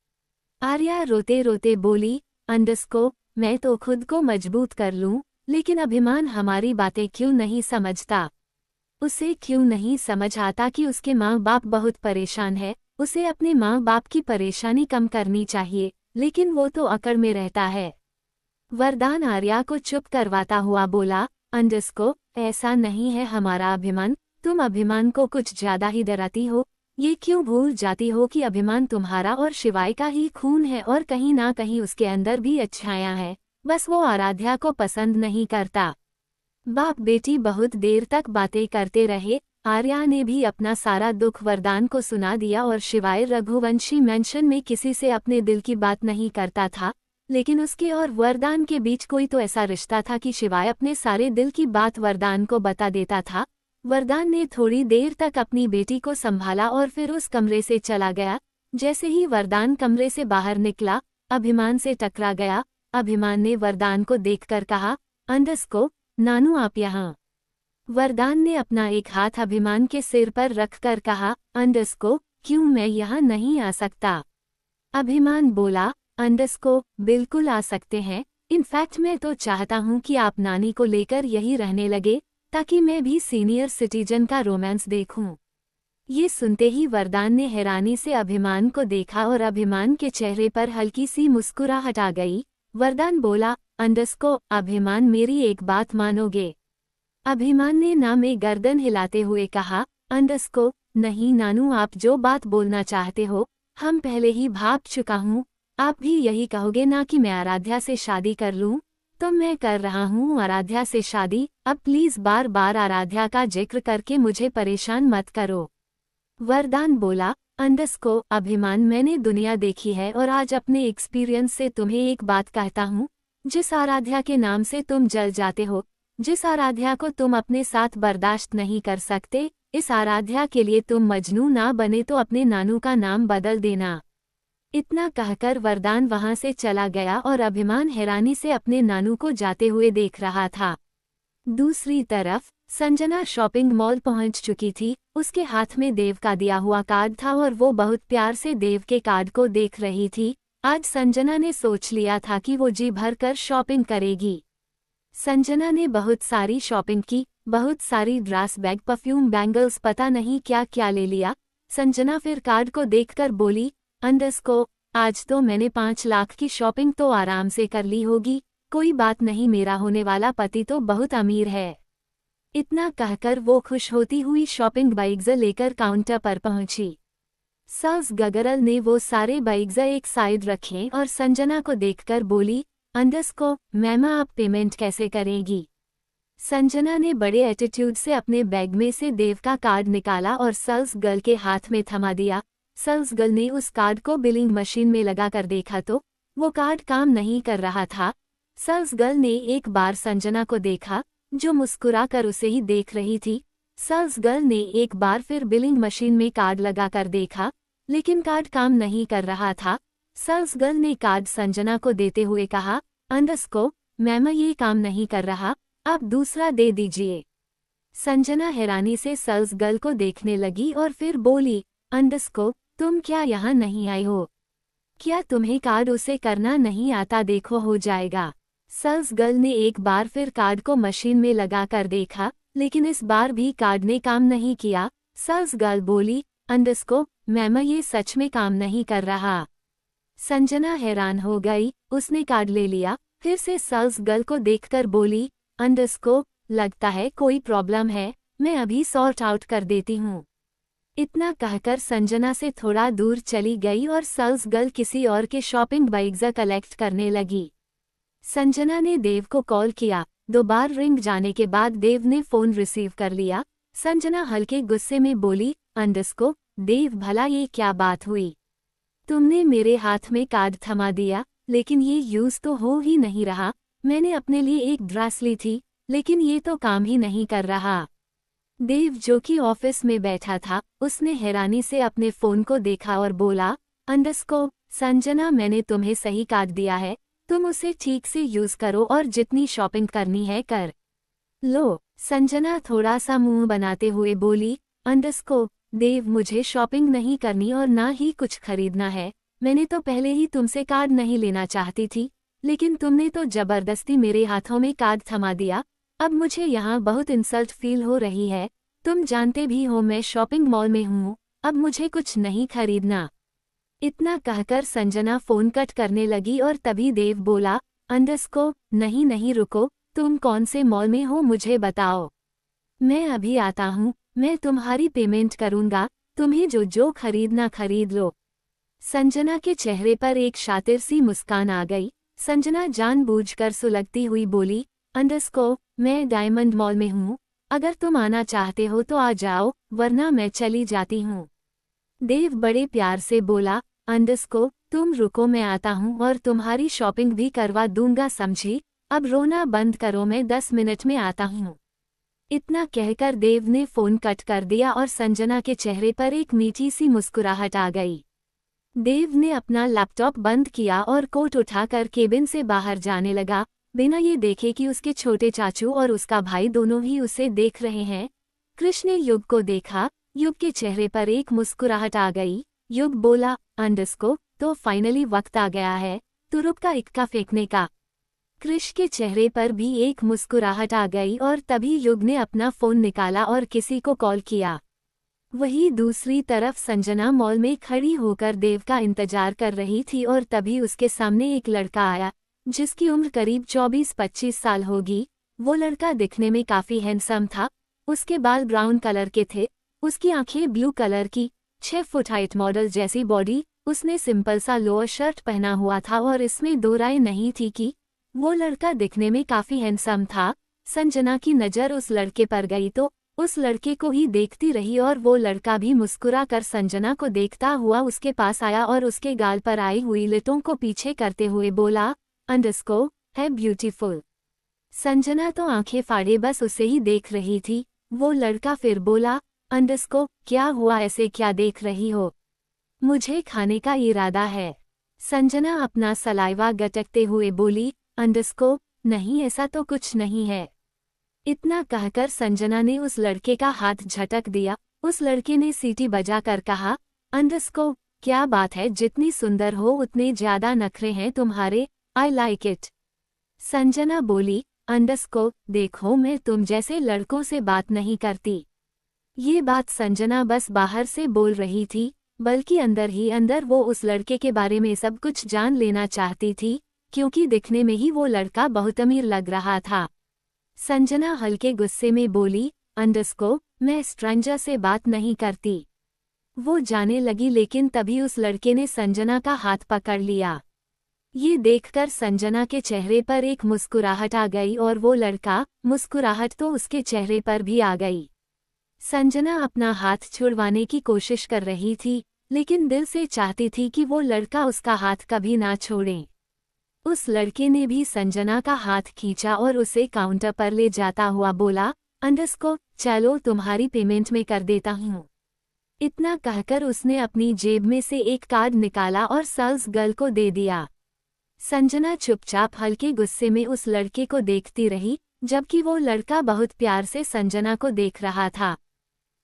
आर्या रोते रोते बोली, अंडस्को, मैं तो खुद को मजबूत कर लूं, लेकिन अभिमान हमारी बातें क्यों नहीं समझता? उसे क्यों नहीं समझ आता कि उसके माँ बाप बहुत परेशान है? उसे अपने माँ बाप की परेशानी कम करनी चाहिए, लेकिन वो तो अकड़ में रहता है। वरदान आर्या को चुप करवाता हुआ बोला, अंडस्को, ऐसा नहीं है हमारा अभिमान, तुम अभिमान को कुछ ज्यादा ही डराती हो। ये क्यों भूल जाती हो कि अभिमान तुम्हारा और शिवाय का ही खून है और कहीं ना कहीं उसके अंदर भी अच्छायां है, बस वो आराध्या को पसंद नहीं करता। बाप बेटी बहुत देर तक बातें करते रहे। आर्या ने भी अपना सारा दुख वरदान को सुना दिया और शिवाय रघुवंशी मैंशन में किसी से अपने दिल की बात नहीं करता था। लेकिन उसके और वरदान के बीच कोई तो ऐसा रिश्ता था कि शिवाय अपने सारे दिल की बात वरदान को बता देता था। वरदान ने थोड़ी देर तक अपनी बेटी को संभाला और फिर उस कमरे से चला गया। जैसे ही वरदान कमरे से बाहर निकला, अभिमान से टकरा गया। अभिमान ने वरदान को देखकर कहा, अंडस्को, नानू आप यहाँ। वरदान ने अपना एक हाथ अभिमान के सिर पर रखकर कहा, अंडस्को, क्यों मैं यहाँ नहीं आ सकता? अभिमान बोला, अंडस्को, बिल्कुल आ सकते हैं। इनफैक्ट मैं तो चाहता हूँ कि आप नानी को लेकर यही रहने लगे, ताकि मैं भी सीनियर सिटीजन का रोमांस देखूं। ये सुनते ही वरदान ने हैरानी से अभिमान को देखा और अभिमान के चेहरे पर हल्की सी मुस्कुराहट आ गई। वरदान बोला, अंडस्को, अभिमान मेरी एक बात मानोगे? अभिमान ने ना में गर्दन हिलाते हुए कहा, अंडस्को, नहीं नानू, आप जो बात बोलना चाहते हो हम पहले ही भाप चुका हूँ। आप भी यही कहोगे ना कि मैं आराध्या से शादी कर लूँ? तो मैं कर रहा हूँ आराध्या से शादी। अब प्लीज बार बार आराध्या का जिक्र करके मुझे परेशान मत करो। वरदान बोला, अंडस्को, अभिमान, मैंने दुनिया देखी है और आज अपने एक्सपीरियंस से तुम्हें एक बात कहता हूँ। जिस आराध्या के नाम से तुम जल जाते हो, जिस आराध्या को तुम अपने साथ बर्दाश्त नहीं कर सकते, इस आराध्या के लिए तुम मजनू ना बने तो अपने नानू का नाम बदल देना। इतना कहकर वरदान वहां से चला गया और अभिमान हैरानी से अपने नानू को जाते हुए देख रहा था। दूसरी तरफ संजना शॉपिंग मॉल पहुंच चुकी थी। उसके हाथ में देव का दिया हुआ कार्ड था और वो बहुत प्यार से देव के कार्ड को देख रही थी। आज संजना ने सोच लिया था कि वो जी भर कर शॉपिंग करेगी। संजना ने बहुत सारी शॉपिंग की, बहुत सारी ड्रेस, बैग, परफ्यूम, बैंगल्स, पता नहीं क्या क्या ले लिया। संजना फिर कार्ड को देखकर बोली, अंडस्को, आज तो मैंने 5 लाख की शॉपिंग तो आराम से कर ली होगी। कोई बात नहीं, मेरा होने वाला पति तो बहुत अमीर है। इतना कहकर वो खुश होती हुई शॉपिंग बैग्स लेकर काउंटर पर पहुंची। सेल्स गर्ल ने वो सारे बैग्स एक साइड रखे और संजना को देखकर बोली, अंडस्को, मैम आप पेमेंट कैसे करेगी? संजना ने बड़े एटीट्यूड से अपने बैग में से देव का कार्ड निकाला और सेल्स गर्ल के हाथ में थमा दिया। सेल्स गर्ल ने उस कार्ड को बिलिंग मशीन में लगाकर देखा तो वो कार्ड काम नहीं कर रहा था। सेल्स गर्ल ने एक बार संजना को देखा, जो मुस्कुराकर उसे ही देख रही थी। सेल्स गर्ल ने एक बार फिर बिलिंग मशीन में कार्ड लगाकर देखा, लेकिन कार्ड काम नहीं कर रहा था। सेल्स गर्ल ने कार्ड संजना को देते हुए कहा, अंडस्को, मैम ये काम नहीं कर रहा, आप दूसरा दे दीजिए। संजना हैरानी से सेल्स गर्ल को देखने लगी और फिर बोली, अंडस्को, तुम क्या यहाँ नहीं आई हो? क्या तुम्हें कार्ड उसे करना नहीं आता? देखो हो जाएगा। सेल्स गर्ल ने एक बार फिर कार्ड को मशीन में लगाकर देखा, लेकिन इस बार भी कार्ड ने काम नहीं किया। सेल्स गर्ल बोली, अंडस्को, मैम ये सच में काम नहीं कर रहा। संजना हैरान हो गई। उसने कार्ड ले लिया, फिर से सेल्स गर्ल को देखकर बोली, अंडस्को, लगता है कोई प्रॉब्लम है, मैं अभी सॉर्ट आउट कर देती हूँ। इतना कहकर संजना से थोड़ा दूर चली गई और सेल्स गर्ल किसी और के शॉपिंग बैग्स कलेक्ट करने लगी। संजना ने देव को कॉल किया। 2 बार रिंग जाने के बाद देव ने फोन रिसीव कर लिया। संजना हल्के गुस्से में बोली, अंडस्को, देव, भला ये क्या बात हुई? तुमने मेरे हाथ में कार्ड थमा दिया, लेकिन ये यूज तो हो ही नहीं रहा। मैंने अपने लिए एक ड्रेस ली थी, लेकिन ये तो काम ही नहीं कर रहा। देव, जो कि ऑफिस में बैठा था, उसने हैरानी से अपने फोन को देखा और बोला, अंडस्को, संजना, मैंने तुम्हें सही कार्ड दिया है, तुम उसे ठीक से यूज करो और जितनी शॉपिंग करनी है कर लो। संजना थोड़ा सा मुंह बनाते हुए बोली, अंडस्को, देव, मुझे शॉपिंग नहीं करनी और ना ही कुछ खरीदना है। मैंने तो पहले ही तुमसे कार्ड नहीं लेना चाहती थी, लेकिन तुमने तो जबरदस्ती मेरे हाथों में कार्ड थमा दिया। अब मुझे यहाँ बहुत इंसल्ट फील हो रही है। तुम जानते भी हो मैं शॉपिंग मॉल में हूँ, अब मुझे कुछ नहीं खरीदना। इतना कहकर संजना फोन कट करने लगी और तभी देव बोला, अंडस्को, नहीं नहीं रुको, तुम कौन से मॉल में हो मुझे बताओ। मैं अभी आता हूँ, मैं तुम्हारी पेमेंट करूँगा, तुम्हें जो जो खरीदना खरीद लो। संजना के चेहरे पर एक शातिर सी मुस्कान आ गई। संजना जानबूझकर सुलगती हुई बोली, अंडस्को, मैं डायमंड मॉल में हूँ, अगर तुम आना चाहते हो तो आ जाओ, वरना मैं चली जाती हूँ। देव बड़े प्यार से बोला, अंडस्को, तुम रुको, मैं आता हूँ और तुम्हारी शॉपिंग भी करवा दूंगा, समझी? अब रोना बंद करो, मैं 10 मिनट में आता हूँ। इतना कहकर देव ने फोन कट कर दिया और संजना के चेहरे पर एक मीठी सी मुस्कुराहट आ गई। देव ने अपना लैपटॉप बंद किया और कोट उठाकर केबिन से बाहर जाने लगा, बिना ये देखे कि उसके छोटे चाचू और उसका भाई दोनों ही उसे देख रहे हैं। कृष्ण ने युग को देखा, युग के चेहरे पर एक मुस्कुराहट आ गई। युग बोला, अंडरस्को, तो फाइनली वक्त आ गया है तुरुप का इक्का फेंकने का। कृष के चेहरे पर भी एक मुस्कुराहट आ गई और तभी युग ने अपना फोन निकाला और किसी को कॉल किया। वहीं दूसरी तरफ संजना मॉल में खड़ी होकर देव का इंतजार कर रही थी और तभी उसके सामने एक लड़का आया जिसकी उम्र करीब 24-25 साल होगी। वो लड़का दिखने में काफी हैंडसम था। उसके बाल ब्राउन कलर के थे, उसकी आंखें ब्लू कलर की, 6 फुट हाइट मॉडल जैसी बॉडी। उसने सिंपल सा लोअर शर्ट पहना हुआ था और इसमें दो राय नहीं थी कि वो लड़का दिखने में काफी हैंडसम था। संजना की नज़र उस लड़के पर गई तो उस लड़के को ही देखती रही और वो लड़का भी मुस्कुरा कर संजना को देखता हुआ उसके पास आया और उसके गाल पर आई हुई लिटों को पीछे करते हुए बोला, अंडरस्को है ब्यूटीफुल। संजना तो आंखें फाड़े बस उसे ही देख रही थी। वो लड़का फिर बोला, अंडरस्को क्या हुआ, ऐसे क्या देख रही हो? मुझे खाने का इरादा है। संजना अपना सलाइवा गटकते हुए बोली, अंडरस्को नहीं, ऐसा तो कुछ नहीं है। इतना कहकर संजना ने उस लड़के का हाथ झटक दिया। उस लड़के ने सीटी बजाकर कहा, अंडरस्को क्या बात है, जितनी सुंदर हो उतने ज्यादा नखरे हैं तुम्हारे, आई लाइक इट। संजना बोली, अंडरस्को देखो, मैं तुम जैसे लड़कों से बात नहीं करती। ये बात संजना बस बाहर से बोल रही थी, बल्कि अंदर ही अंदर वो उस लड़के के बारे में सब कुछ जान लेना चाहती थी, क्योंकि दिखने में ही वो लड़का बहुत अमीर लग रहा था। संजना हल्के गुस्से में बोली, अंडरस्को मैं स्ट्रेंजर से बात नहीं करती। वो जाने लगी लेकिन तभी उस लड़के ने संजना का हाथ पकड़ लिया। ये देखकर संजना के चेहरे पर एक मुस्कुराहट आ गई और वो लड़का, मुस्कुराहट तो उसके चेहरे पर भी आ गई। संजना अपना हाथ छुड़वाने की कोशिश कर रही थी, लेकिन दिल से चाहती थी कि वो लड़का उसका हाथ कभी ना छोड़े। उस लड़के ने भी संजना का हाथ खींचा और उसे काउंटर पर ले जाता हुआ बोला, अंडरस्को चलो तुम्हारी पेमेंट में कर देता हूँ। इतना कहकर उसने अपनी जेब में से एक कार्ड निकाला और सेल्स गर्ल को दे दिया। संजना चुपचाप हल्के गुस्से में उस लड़के को देखती रही, जबकि वो लड़का बहुत प्यार से संजना को देख रहा था।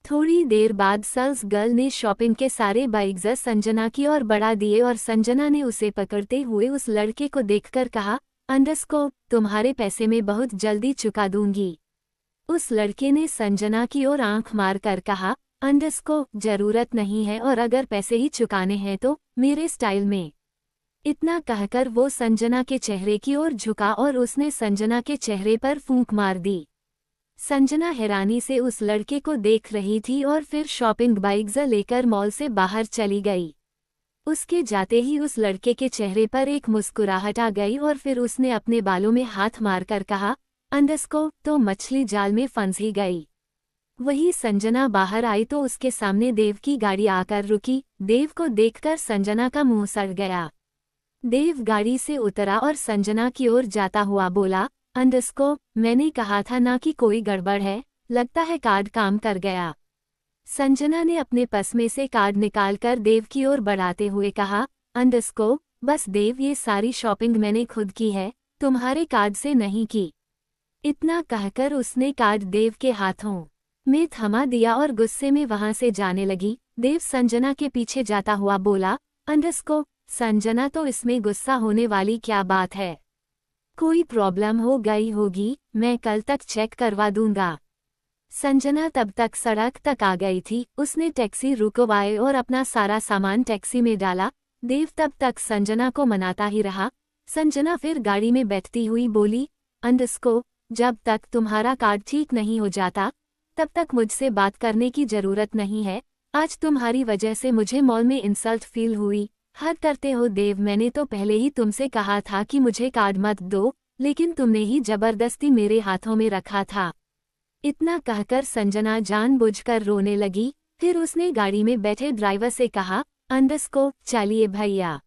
थोड़ी देर बाद सेल्स गर्ल ने शॉपिंग के सारे बाइग्स संजना की ओर बढ़ा दिए और संजना ने उसे पकड़ते हुए उस लड़के को देखकर कहा, अंडरस्को तुम्हारे पैसे में बहुत जल्दी चुका दूंगी। उस लड़के ने संजना की ओर आंख मार कर कहा, अंडरस्को जरूरत नहीं है और अगर पैसे ही चुकाने हैं तो मेरे स्टाइल में। इतना कहकर वो संजना के चेहरे की ओर झुका और उसने संजना के चेहरे पर फूंक मार दी। संजना हैरानी से उस लड़के को देख रही थी और फिर शॉपिंग बाइग्स लेकर मॉल से बाहर चली गई। उसके जाते ही उस लड़के के चेहरे पर एक मुस्कुराहट आ गई और फिर उसने अपने बालों में हाथ मारकर कहा, अंडरस्को तो मछली जाल में फंस ही गई। वही संजना बाहर आई तो उसके सामने देव की गाड़ी आकर रुकी। देव को देखकर संजना का मुंह सड़ गया। देव गाड़ी से उतरा और संजना की ओर जाता हुआ बोला, अंडरस्को मैंने कहा था ना कि कोई गड़बड़ है, लगता है कार्ड काम कर गया। संजना ने अपने पर्स में से कार्ड निकालकर देव की ओर बढ़ाते हुए कहा, अंडरस्को बस देव ये सारी शॉपिंग मैंने खुद की है, तुम्हारे कार्ड से नहीं की। इतना कहकर उसने कार्ड देव के हाथों में थमा दिया और गुस्से में वहां से जाने लगी। देव संजना के पीछे जाता हुआ बोला, अंडरस्को संजना तो इसमें गुस्सा होने वाली क्या बात है, कोई प्रॉब्लम हो गई होगी, मैं कल तक चेक करवा दूंगा। संजना तब तक सड़क तक आ गई थी। उसने टैक्सी रुकवाई और अपना सारा सामान टैक्सी में डाला। देव तब तक संजना को मनाता ही रहा। संजना फिर गाड़ी में बैठती हुई बोली, अंडरस्को जब तक तुम्हारा कार्ड ठीक नहीं हो जाता तब तक मुझसे बात करने की जरूरत नहीं है। आज तुम्हारी वजह से मुझे मॉल में इंसल्ट फील हुई। हद करते हो देव, मैंने तो पहले ही तुमसे कहा था कि मुझे कार्ड मत दो, लेकिन तुमने ही जबरदस्ती मेरे हाथों में रखा था। इतना कहकर संजना जानबूझकर रोने लगी। फिर उसने गाड़ी में बैठे ड्राइवर से कहा, अंडरस्को चलिए भैया।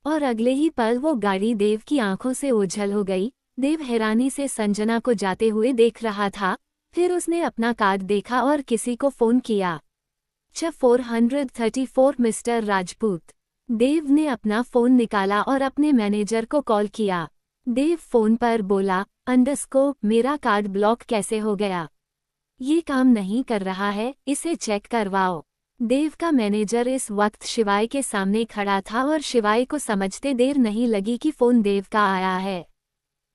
और अगले ही पल वो गाड़ी देव की आंखों से ओझल हो गई। देव हैरानी से संजना को जाते हुए देख रहा था। फिर उसने अपना कार्ड देखा और किसी को फोन किया। 434 मिस्टर राजपूत। देव ने अपना फोन निकाला और अपने मैनेजर को कॉल किया। देव फोन पर बोला, मेरा कार्ड ब्लॉक कैसे हो गया? ये काम नहीं कर रहा है, इसे चेक करवाओ। देव का मैनेजर इस वक्त शिवाय के सामने खड़ा था और शिवाय को समझते देर नहीं लगी कि फोन देव का आया है।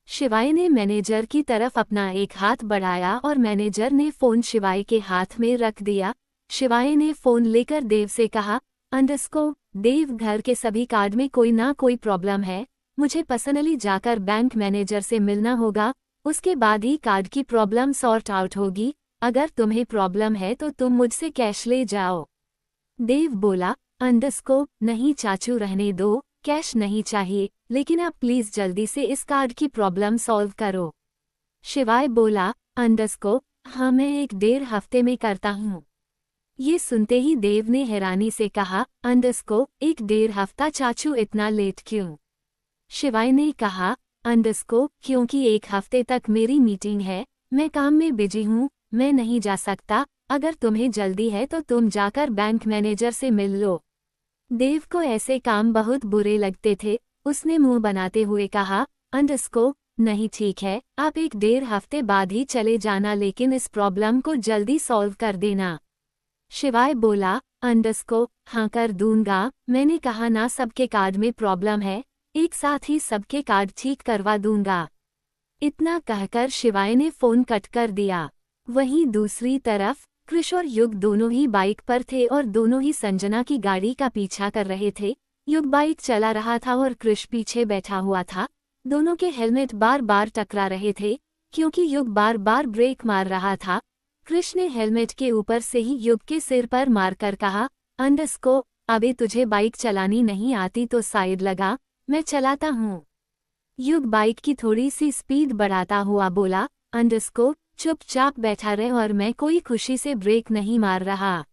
शिवाय ने मैनेजर की तरफ अपना एक हाथ बढ़ाया और मैनेजर ने फोन शिवाय के हाथ में रख दिया। शिवाय ने फोन लेकर देव से कहा, देव, घर के सभी कार्ड में कोई ना कोई प्रॉब्लम है, मुझे पर्सनली जाकर बैंक मैनेजर से मिलना होगा, उसके बाद ही कार्ड की प्रॉब्लम सॉर्ट आउट होगी। अगर तुम्हें प्रॉब्लम है तो तुम मुझसे कैश ले जाओ। देव बोला, नहीं चाचू, रहने दो, कैश नहीं चाहिए, लेकिन आप प्लीज जल्दी से इस कार्ड की प्रॉब्लम सॉल्व करो। शिवाय बोला, हाँ, मैं 1-1.5 हफ्ते में करता हूँ। ये सुनते ही देव ने हैरानी से कहा, 1-1.5 हफ्ता चाचू, इतना लेट क्यों? शिवाय ने कहा, क्योंकि 1 हफ्ते तक मेरी मीटिंग है, मैं काम में बिजी हूँ, मैं नहीं जा सकता। अगर तुम्हें जल्दी है तो तुम जाकर बैंक मैनेजर से मिल लो। देव को ऐसे काम बहुत बुरे लगते थे। उसने मुंह बनाते हुए कहा, नहीं, ठीक है, आप 1-1.5 हफ्ते बाद ही चले जाना, लेकिन इस प्रॉब्लम को जल्दी सॉल्व कर देना। शिवाय बोला, हाँ, कर दूंगा, मैंने कहा ना, सबके कार्ड में प्रॉब्लम है, एक साथ ही सबके कार्ड ठीक करवा दूंगा। इतना कहकर शिवाय ने फोन कट कर दिया। वहीं दूसरी तरफ कृष और युग दोनों ही बाइक पर थे और दोनों ही संजना की गाड़ी का पीछा कर रहे थे। युग बाइक चला रहा था और कृष पीछे बैठा हुआ था। दोनों के हेलमेट बार बार टकरा रहे थे क्योंकि युग बार बार ब्रेक मार रहा था। कृष ने हेलमेट के ऊपर से ही युग के सिर पर मारकर कहा, अबे तुझे बाइक चलानी नहीं आती तो साइड लगा, मैं चलाता हूँ। युग बाइक की थोड़ी सी स्पीड बढ़ाता हुआ बोला, चुपचाप बैठा रहे और मैं कोई खुशी से ब्रेक नहीं मार रहा।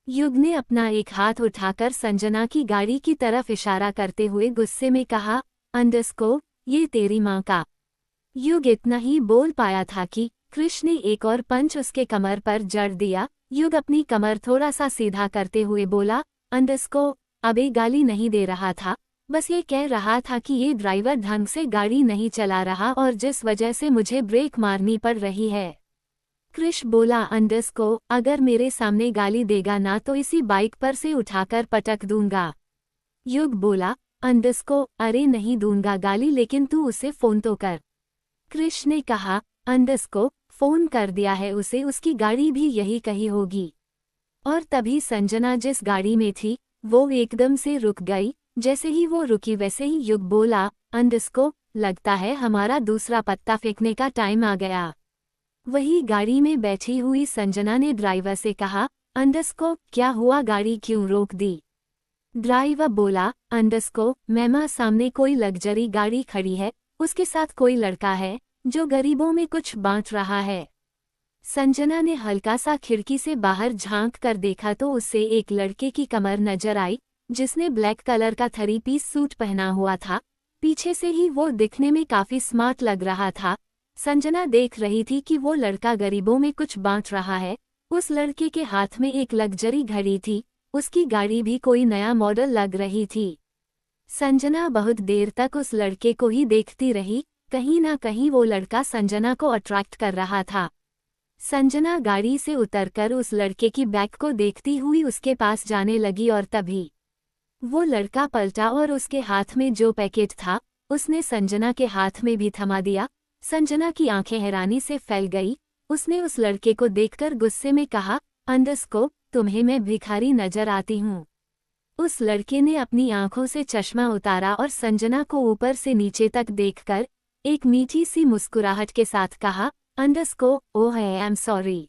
युग ने अपना एक हाथ उठाकर संजना की गाड़ी की तरफ इशारा करते हुए गुस्से में कहा, ये तेरी माँ का। युग इतना ही बोल पाया था कि कृष ने एक और पंच उसके कमर पर जड़ दिया। युग अपनी कमर थोड़ा सा सीधा करते हुए बोला, अबे गाली नहीं दे रहा था, बस ये कह रहा था कि ये ड्राइवर ढंग से गाड़ी नहीं चला रहा और जिस वजह से मुझे ब्रेक मारनी पड़ रही है। कृष बोला, अगर मेरे सामने गाली देगा ना तो इसी बाइक पर से उठाकर पटक दूंगा। युग बोला, अरे नहीं दूंगा गाली, लेकिन तू उसे फोन तो कर। कृष ने कहा, फोन कर दिया है उसे, उसकी गाड़ी भी यही कही होगी। और तभी संजना जिस गाड़ी में थी वो एकदम से रुक गई। जैसे ही वो रुकी वैसे ही युग बोला, लगता है हमारा दूसरा पत्ता फेंकने का टाइम आ गया। वही गाड़ी में बैठी हुई संजना ने ड्राइवर से कहा, क्या हुआ, गाड़ी क्यों रोक दी? ड्राइवर बोला, मैमा, सामने कोई लग्जरी गाड़ी खड़ी है, उसके साथ कोई लड़का है जो गरीबों में कुछ बांट रहा है। संजना ने हल्का सा खिड़की से बाहर झांक कर देखा तो उससे एक लड़के की कमर नजर आई जिसने ब्लैक कलर का 3-पीस सूट पहना हुआ था। पीछे से ही वो दिखने में काफी स्मार्ट लग रहा था। संजना देख रही थी कि वो लड़का गरीबों में कुछ बांट रहा है। उस लड़के के हाथ में एक लग्जरी घड़ी थी, उसकी गाड़ी भी कोई नया मॉडल लग रही थी। संजना बहुत देर तक उस लड़के को ही देखती रही, कहीं ना कहीं वो लड़का संजना को अट्रैक्ट कर रहा था। संजना गाड़ी से उतरकर उस लड़के की बैग को देखती हुई उसके पास जाने लगी और तभी वो लड़का पलटा और उसके हाथ में जो पैकेट था उसने संजना के हाथ में भी थमा दिया। संजना की आंखें हैरानी से फैल गई। उसने उस लड़के को देखकर गुस्से में कहा, तुम्हें मैं भिखारी नजर आती हूँ। उस लड़के ने अपनी आंखों से चश्मा उतारा और संजना को ऊपर से नीचे तक देखकर एक मीठी सी मुस्कुराहट के साथ कहा, ओह आई एम सॉरी।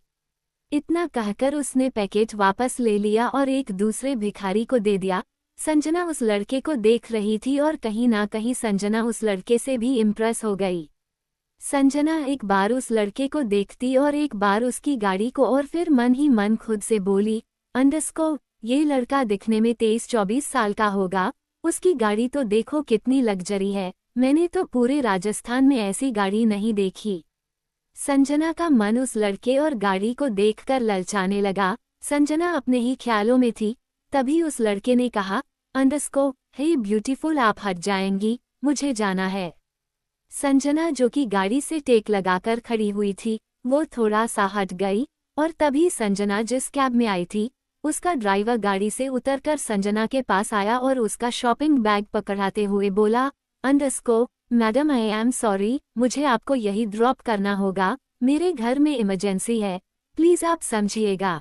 इतना कहकर उसने पैकेट वापस ले लिया और एक दूसरे भिखारी को दे दिया। संजना उस लड़के को देख रही थी और कहीं ना कहीं संजना उस लड़के से भी इम्प्रेस हो गई। संजना एक बार उस लड़के को देखती और एक बार उसकी गाड़ी को और फिर मन ही मन खुद से बोली, ये लड़का दिखने में 23-24 साल का होगा, उसकी गाड़ी तो देखो कितनी लग्जरी है, मैंने तो पूरे राजस्थान में ऐसी गाड़ी नहीं देखी। संजना का मन उस लड़के और गाड़ी को देखकर ललचाने लगा। संजना अपने ही ख्यालों में थी, तभी उस लड़के ने कहा, अंडरस्को, हे ब्यूटीफुल, आप हट जाएंगी, मुझे जाना है। संजना जो कि गाड़ी से टेक लगाकर खड़ी हुई थी, वो थोड़ा सा हट गई और तभी संजना जिस कैब में आई थी उसका ड्राइवर गाड़ी से उतरकर संजना के पास आया और उसका शॉपिंग बैग पकड़ाते हुए बोला, अंडरस्को, मैडम आई एम सॉरी, मुझे आपको यही ड्रॉप करना होगा, मेरे घर में इमरजेंसी है, प्लीज आप समझिएगा।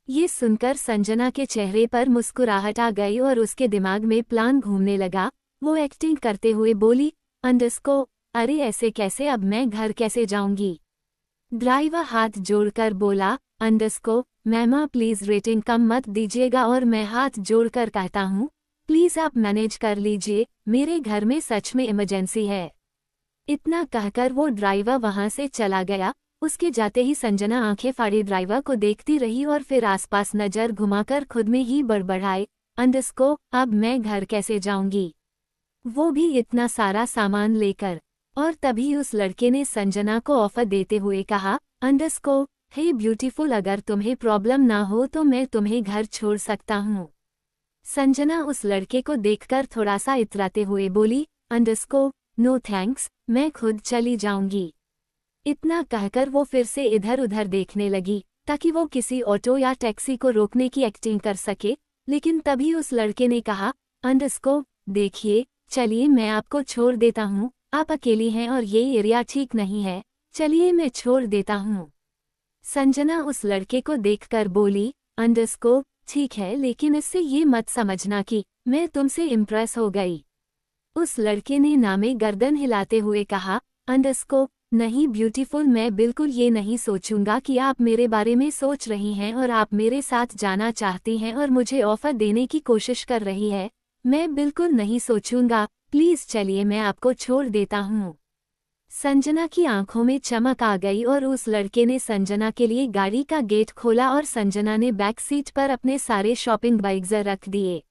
ये सुनकर संजना के चेहरे पर मुस्कुराहट आ गई और उसके दिमाग में प्लान घूमने लगा। वो एक्टिंग करते हुए बोली, अंडरस्को, अरे ऐसे कैसे, अब मैं घर कैसे जाऊंगी। ड्राइवर हाथ जोड़कर बोला, अंडरस्को, मैमा प्लीज रेटिंग कम मत दीजिएगा और मैं हाथ जोड़कर कहता हूँ प्लीज आप मैनेज कर लीजिए, मेरे घर में सच में इमरजेंसी है। इतना कहकर वो ड्राइवर वहां से चला गया। उसके जाते ही संजना आंखें फाड़े ड्राइवर को देखती रही और फिर आसपास नजर घुमाकर खुद में ही बड़बड़ाए, अंडरस्को, अब मैं घर कैसे जाऊंगी, वो भी इतना सारा सामान लेकर। और तभी उस लड़के ने संजना को ऑफर देते हुए कहा, अंडरस्को, हे ब्यूटीफुल, अगर तुम्हें प्रॉब्लम ना हो तो मैं तुम्हें घर छोड़ सकता हूँ। संजना उस लड़के को देखकर थोड़ा सा इतराते हुए बोली, अंडरस्को, नो थैंक्स, मैं खुद चली जाऊंगी। इतना कहकर वो फिर से इधर उधर देखने लगी ताकि वो किसी ऑटो या टैक्सी को रोकने की एक्टिंग कर सके, लेकिन तभी उस लड़के ने कहा, अंडरस्को, देखिए, चलिए मैं आपको छोड़ देता हूँ, आप अकेली हैं और ये एरिया ठीक नहीं है, चलिए मैं छोड़ देता हूँ। संजना उस लड़के को देखकर बोली, अंडरस्को, ठीक है, लेकिन इससे ये मत समझना कि मैं तुमसे इम्प्रेस हो गई। उस लड़के ने नामे गर्दन हिलाते हुए कहा, अंडरस्को, नहीं ब्यूटीफुल, मैं बिल्कुल ये नहीं सोचूंगा कि आप मेरे बारे में सोच रही हैं और आप मेरे साथ जाना चाहती हैं और मुझे ऑफर देने की कोशिश कर रही है, मैं बिल्कुल नहीं सोचूंगा, प्लीज चलिए मैं आपको छोड़ देता हूँ। संजना की आंखों में चमक आ गई और उस लड़के ने संजना के लिए गाड़ी का गेट खोला और संजना ने बैक सीट पर अपने सारे शॉपिंग बैग्स रख दिए।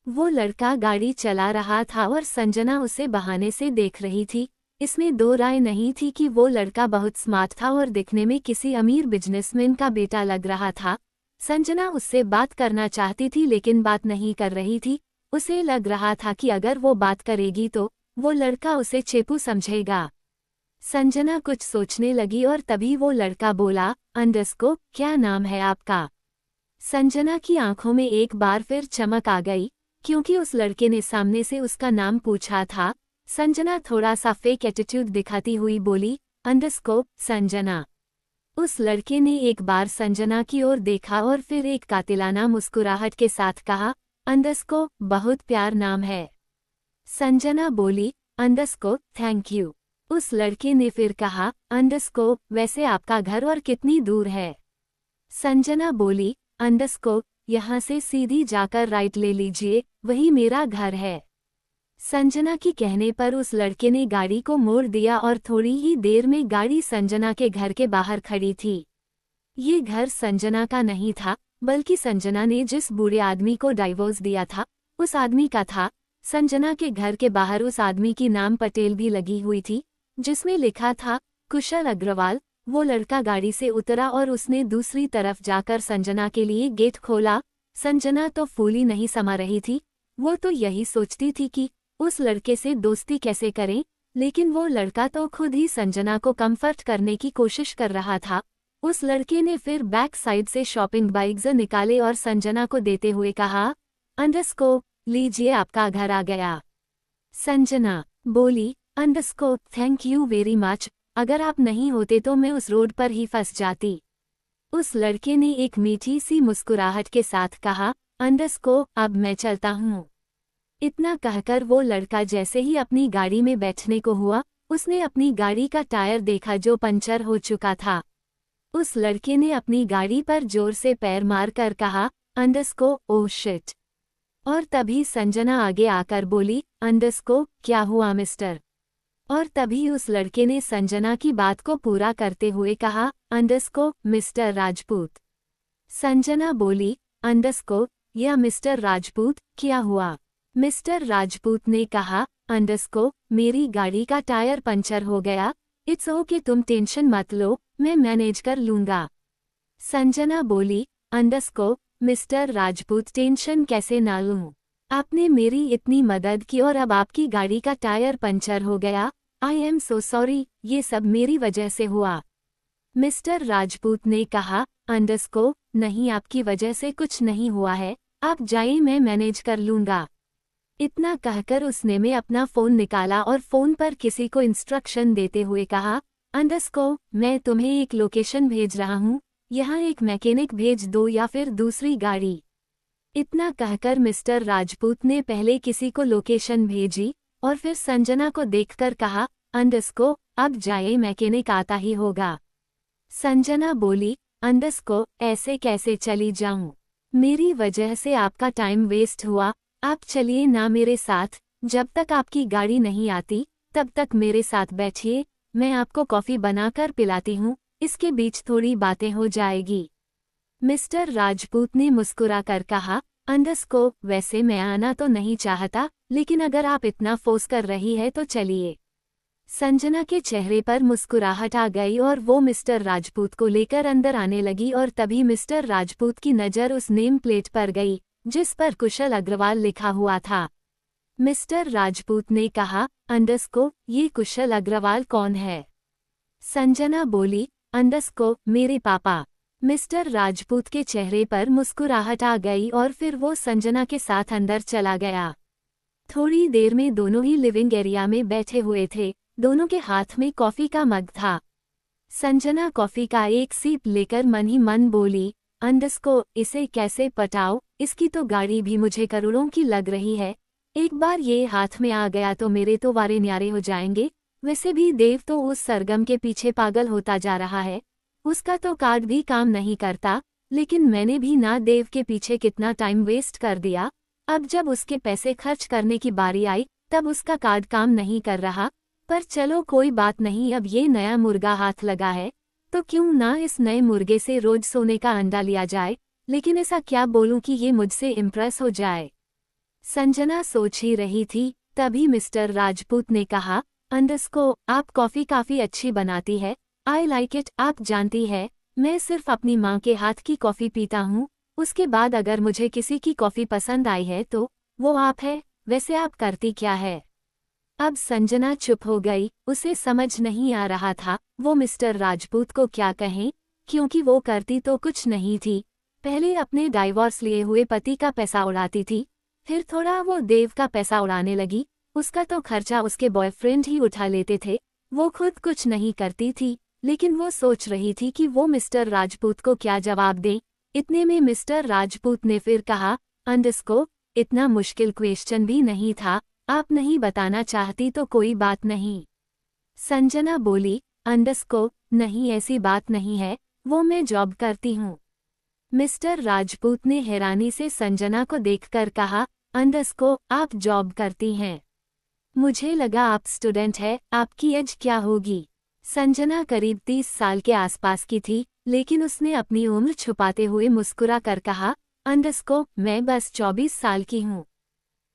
वो लड़का गाड़ी चला रहा था और संजना उसे बहाने से देख रही थी। इसमें दो राय नहीं थी कि वो लड़का बहुत स्मार्ट था और दिखने में किसी अमीर बिजनेसमैन का बेटा लग रहा था। संजना उससे बात करना चाहती थी लेकिन बात नहीं कर रही थी। उसे लग रहा था कि अगर वो बात करेगी तो वो लड़का उसे चेपू समझेगा। संजना कुछ सोचने लगी और तभी वो लड़का बोला, अंडरस्को, क्या नाम है आपका। संजना की आंखों में एक बार फिर चमक आ गई क्योंकि उस लड़के ने सामने से उसका नाम पूछा था। संजना थोड़ा सा फेक एटीट्यूड दिखाती हुई बोली, अंडरस्को, संजना। उस लड़के ने एक बार संजना की ओर देखा और फिर एक कातिलाना मुस्कुराहट के साथ कहा, अंडरस्को, बहुत प्यार नाम है। संजना बोली, अंडरस्को, थैंक यू। उस लड़के ने फिर कहा, अंडरस्को, वैसे आपका घर और कितनी दूर है। संजना बोली, अंडरस्को, यहाँ से सीधी जाकर राइट ले लीजिए, वही मेरा घर है। संजना की कहने पर उस लड़के ने गाड़ी को मोड़ दिया और थोड़ी ही देर में गाड़ी संजना के घर के बाहर खड़ी थी। ये घर संजना का नहीं था, बल्कि संजना ने जिस बूढ़े आदमी को डाइवोर्स दिया था उस आदमी का था। संजना के घर के बाहर उस आदमी की नाम पटेल भी लगी हुई थी जिसमें लिखा था कुशल अग्रवाल। वो लड़का गाड़ी से उतरा और उसने दूसरी तरफ जाकर संजना के लिए गेट खोला। संजना तो फूली नहीं समा रही थी। वो तो यही सोचती थी कि उस लड़के से दोस्ती कैसे करें, लेकिन वो लड़का तो खुद ही संजना को कंफर्ट करने की कोशिश कर रहा था। उस लड़के ने फिर बैक साइड से शॉपिंग बैग्स निकाले और संजना को देते हुए कहा, अंडरस्को, लीजिए आपका घर आ गया। संजना बोली, अंडरस्को, थैंक यू वेरी मच, अगर आप नहीं होते तो मैं उस रोड पर ही फंस जाती। उस लड़के ने एक मीठी सी मुस्कुराहट के साथ कहा, अंडरस्को, अब मैं चलता हूँ। इतना कहकर वो लड़का जैसे ही अपनी गाड़ी में बैठने को हुआ, उसने अपनी गाड़ी का टायर देखा जो पंचर हो चुका था। उस लड़के ने अपनी गाड़ी पर जोर से पैर मारकर कहा, अंडरस्को, ओह शिट। और तभी संजना आगे आकर बोली, अंडरस्को, क्या हुआ मिस्टर। और तभी उस लड़के ने संजना की बात को पूरा करते हुए कहा, अंडरस्को, मिस्टर राजपूत। संजना बोली, अंडरस्को, या मिस्टर राजपूत, क्या हुआ। मिस्टर राजपूत ने कहा, अंडरस्को, मेरी गाड़ी का टायर पंचर हो गया। इट्स ओके, तुम टेंशन मत लो, मैं मैनेज कर लूंगा। संजना बोली, अंडरस्को, मिस्टर राजपूत टेंशन कैसे ना लूं? आपने मेरी इतनी मदद की और अब आपकी गाड़ी का टायर पंचर हो गया। आई एम सो सॉरी, ये सब मेरी वजह से हुआ। मिस्टर राजपूत ने कहा, अंडरस्को, नहीं, आपकी वजह से कुछ नहीं हुआ है, आप जाइए, मैं मैनेज कर लूंगा। इतना कहकर उसने में अपना फ़ोन निकाला और फ़ोन पर किसी को इंस्ट्रक्शन देते हुए कहा, अंडरस्को, मैं तुम्हें एक लोकेशन भेज रहा हूँ, यहाँ एक मैकेनिक भेज दो या फिर दूसरी गाड़ी। इतना कहकर मिस्टर राजपूत ने पहले किसी को लोकेशन भेजी और फिर संजना को देखकर कहा, अंडरस्को, अब जाइए, मैकेनिक आता ही होगा। संजना बोली, अंडरस्को, ऐसे कैसे चली जाऊं? मेरी वजह से आपका टाइम वेस्ट हुआ, आप चलिए ना मेरे साथ। जब तक आपकी गाड़ी नहीं आती तब तक मेरे साथ बैठिए, मैं आपको कॉफ़ी बनाकर पिलाती हूँ, इसके बीच थोड़ी बातें हो जाएगी। मिस्टर राजपूत ने मुस्कुराकर कहा, अंडरस्को, वैसे मैं आना तो नहीं चाहता, लेकिन अगर आप इतना फोर्स कर रही है तो चलिए। संजना के चेहरे पर मुस्कुराहट आ गई और वो मिस्टर राजपूत को लेकर अंदर आने लगी और तभी मिस्टर राजपूत की नज़र उस नेम प्लेट पर गई जिस पर कुशल अग्रवाल लिखा हुआ था। मिस्टर राजपूत ने कहा, अंडरस्को, ये कुशल अग्रवाल कौन है? संजना बोली, अंडरस्को, मेरे पापा। मिस्टर राजपूत के चेहरे पर मुस्कुराहट आ गई और फिर वो संजना के साथ अंदर चला गया। थोड़ी देर में दोनों ही लिविंग एरिया में बैठे हुए थे, दोनों के हाथ में कॉफ़ी का मग था। संजना कॉफ़ी का एक सीप लेकर मन ही मन बोली, अंडरस्को, इसे कैसे पटाओ, इसकी तो गाड़ी भी मुझे करोड़ों की लग रही है, एक बार ये हाथ में आ गया तो मेरे तो वारे न्यारे हो जाएंगे। वैसे भी देव तो उस सरगम के पीछे पागल होता जा रहा है, उसका तो कार्ड भी काम नहीं करता, लेकिन मैंने भी ना देव के पीछे कितना टाइम वेस्ट कर दिया। अब जब उसके पैसे खर्च करने की बारी आई तब उसका कार्ड काम नहीं कर रहा, पर चलो कोई बात नहीं, अब ये नया मुर्गा हाथ लगा है तो क्यों ना इस नए मुर्गे से रोज सोने का अंडा लिया जाए, लेकिन ऐसा क्या बोलूं कि ये मुझसे इम्प्रेस हो जाए। संजना सोच ही रही थी, तभी मिस्टर राजपूत ने कहा, अंडरस्को, आप कॉफ़ी काफ़ी अच्छी बनाती है, आई लाइक इट। आप जानती है, मैं सिर्फ अपनी माँ के हाथ की कॉफ़ी पीता हूँ, उसके बाद अगर मुझे किसी की कॉफ़ी पसंद आई है तो वो आप है। वैसे आप करती क्या है? अब संजना चुप हो गई, उसे समझ नहीं आ रहा था वो मिस्टर राजपूत को क्या कहें, क्योंकि वो करती तो कुछ नहीं थी। पहले अपने डाइवोर्स लिए हुए पति का पैसा उड़ाती थी, फिर थोड़ा वो देव का पैसा उड़ाने लगी, उसका तो खर्चा उसके बॉयफ्रेंड ही उठा लेते थे, वो खुद कुछ नहीं करती थी। लेकिन वो सोच रही थी कि वो मिस्टर राजपूत को क्या जवाब दें। इतने में मिस्टर राजपूत ने फिर कहा, अंडरस्को, इतना मुश्किल क्वेश्चन भी नहीं था, आप नहीं बताना चाहती तो कोई बात नहीं। संजना बोली, अंडरस्को, नहीं, ऐसी बात नहीं है, वो मैं जॉब करती हूँ। मिस्टर राजपूत ने हैरानी से संजना को देखकर कहा, अंडरस्को, आप जॉब करती हैं? मुझे लगा आप स्टूडेंट है, आपकी एज क्या होगी? संजना करीब 30 साल के आसपास की थी, लेकिन उसने अपनी उम्र छुपाते हुए मुस्कुरा कर कहा, अंडरस्को, मैं बस 24 साल की हूँ।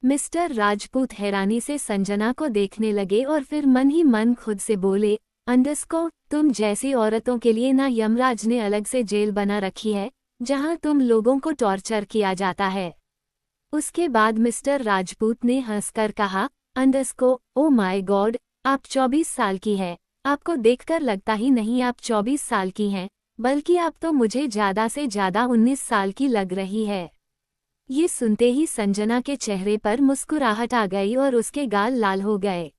मिस्टर राजपूत हैरानी से संजना को देखने लगे और फिर मन ही मन खुद से बोले, अंडरस्को, तुम जैसी औरतों के लिए ना यमराज ने अलग से जेल बना रखी है, जहाँ तुम लोगों को टॉर्चर किया जाता है। उसके बाद मिस्टर राजपूत ने हंसकर कहा, अंडरस्को, ओ माय गॉड, आप 24 साल की है, आपको देखकर लगता ही नहीं आप 24 साल की हैं, बल्कि आप तो मुझे ज़्यादा से ज़्यादा 19 साल की लग रही है। ये सुनते ही संजना के चेहरे पर मुस्कुराहट आ गई और उसके गाल लाल हो गए।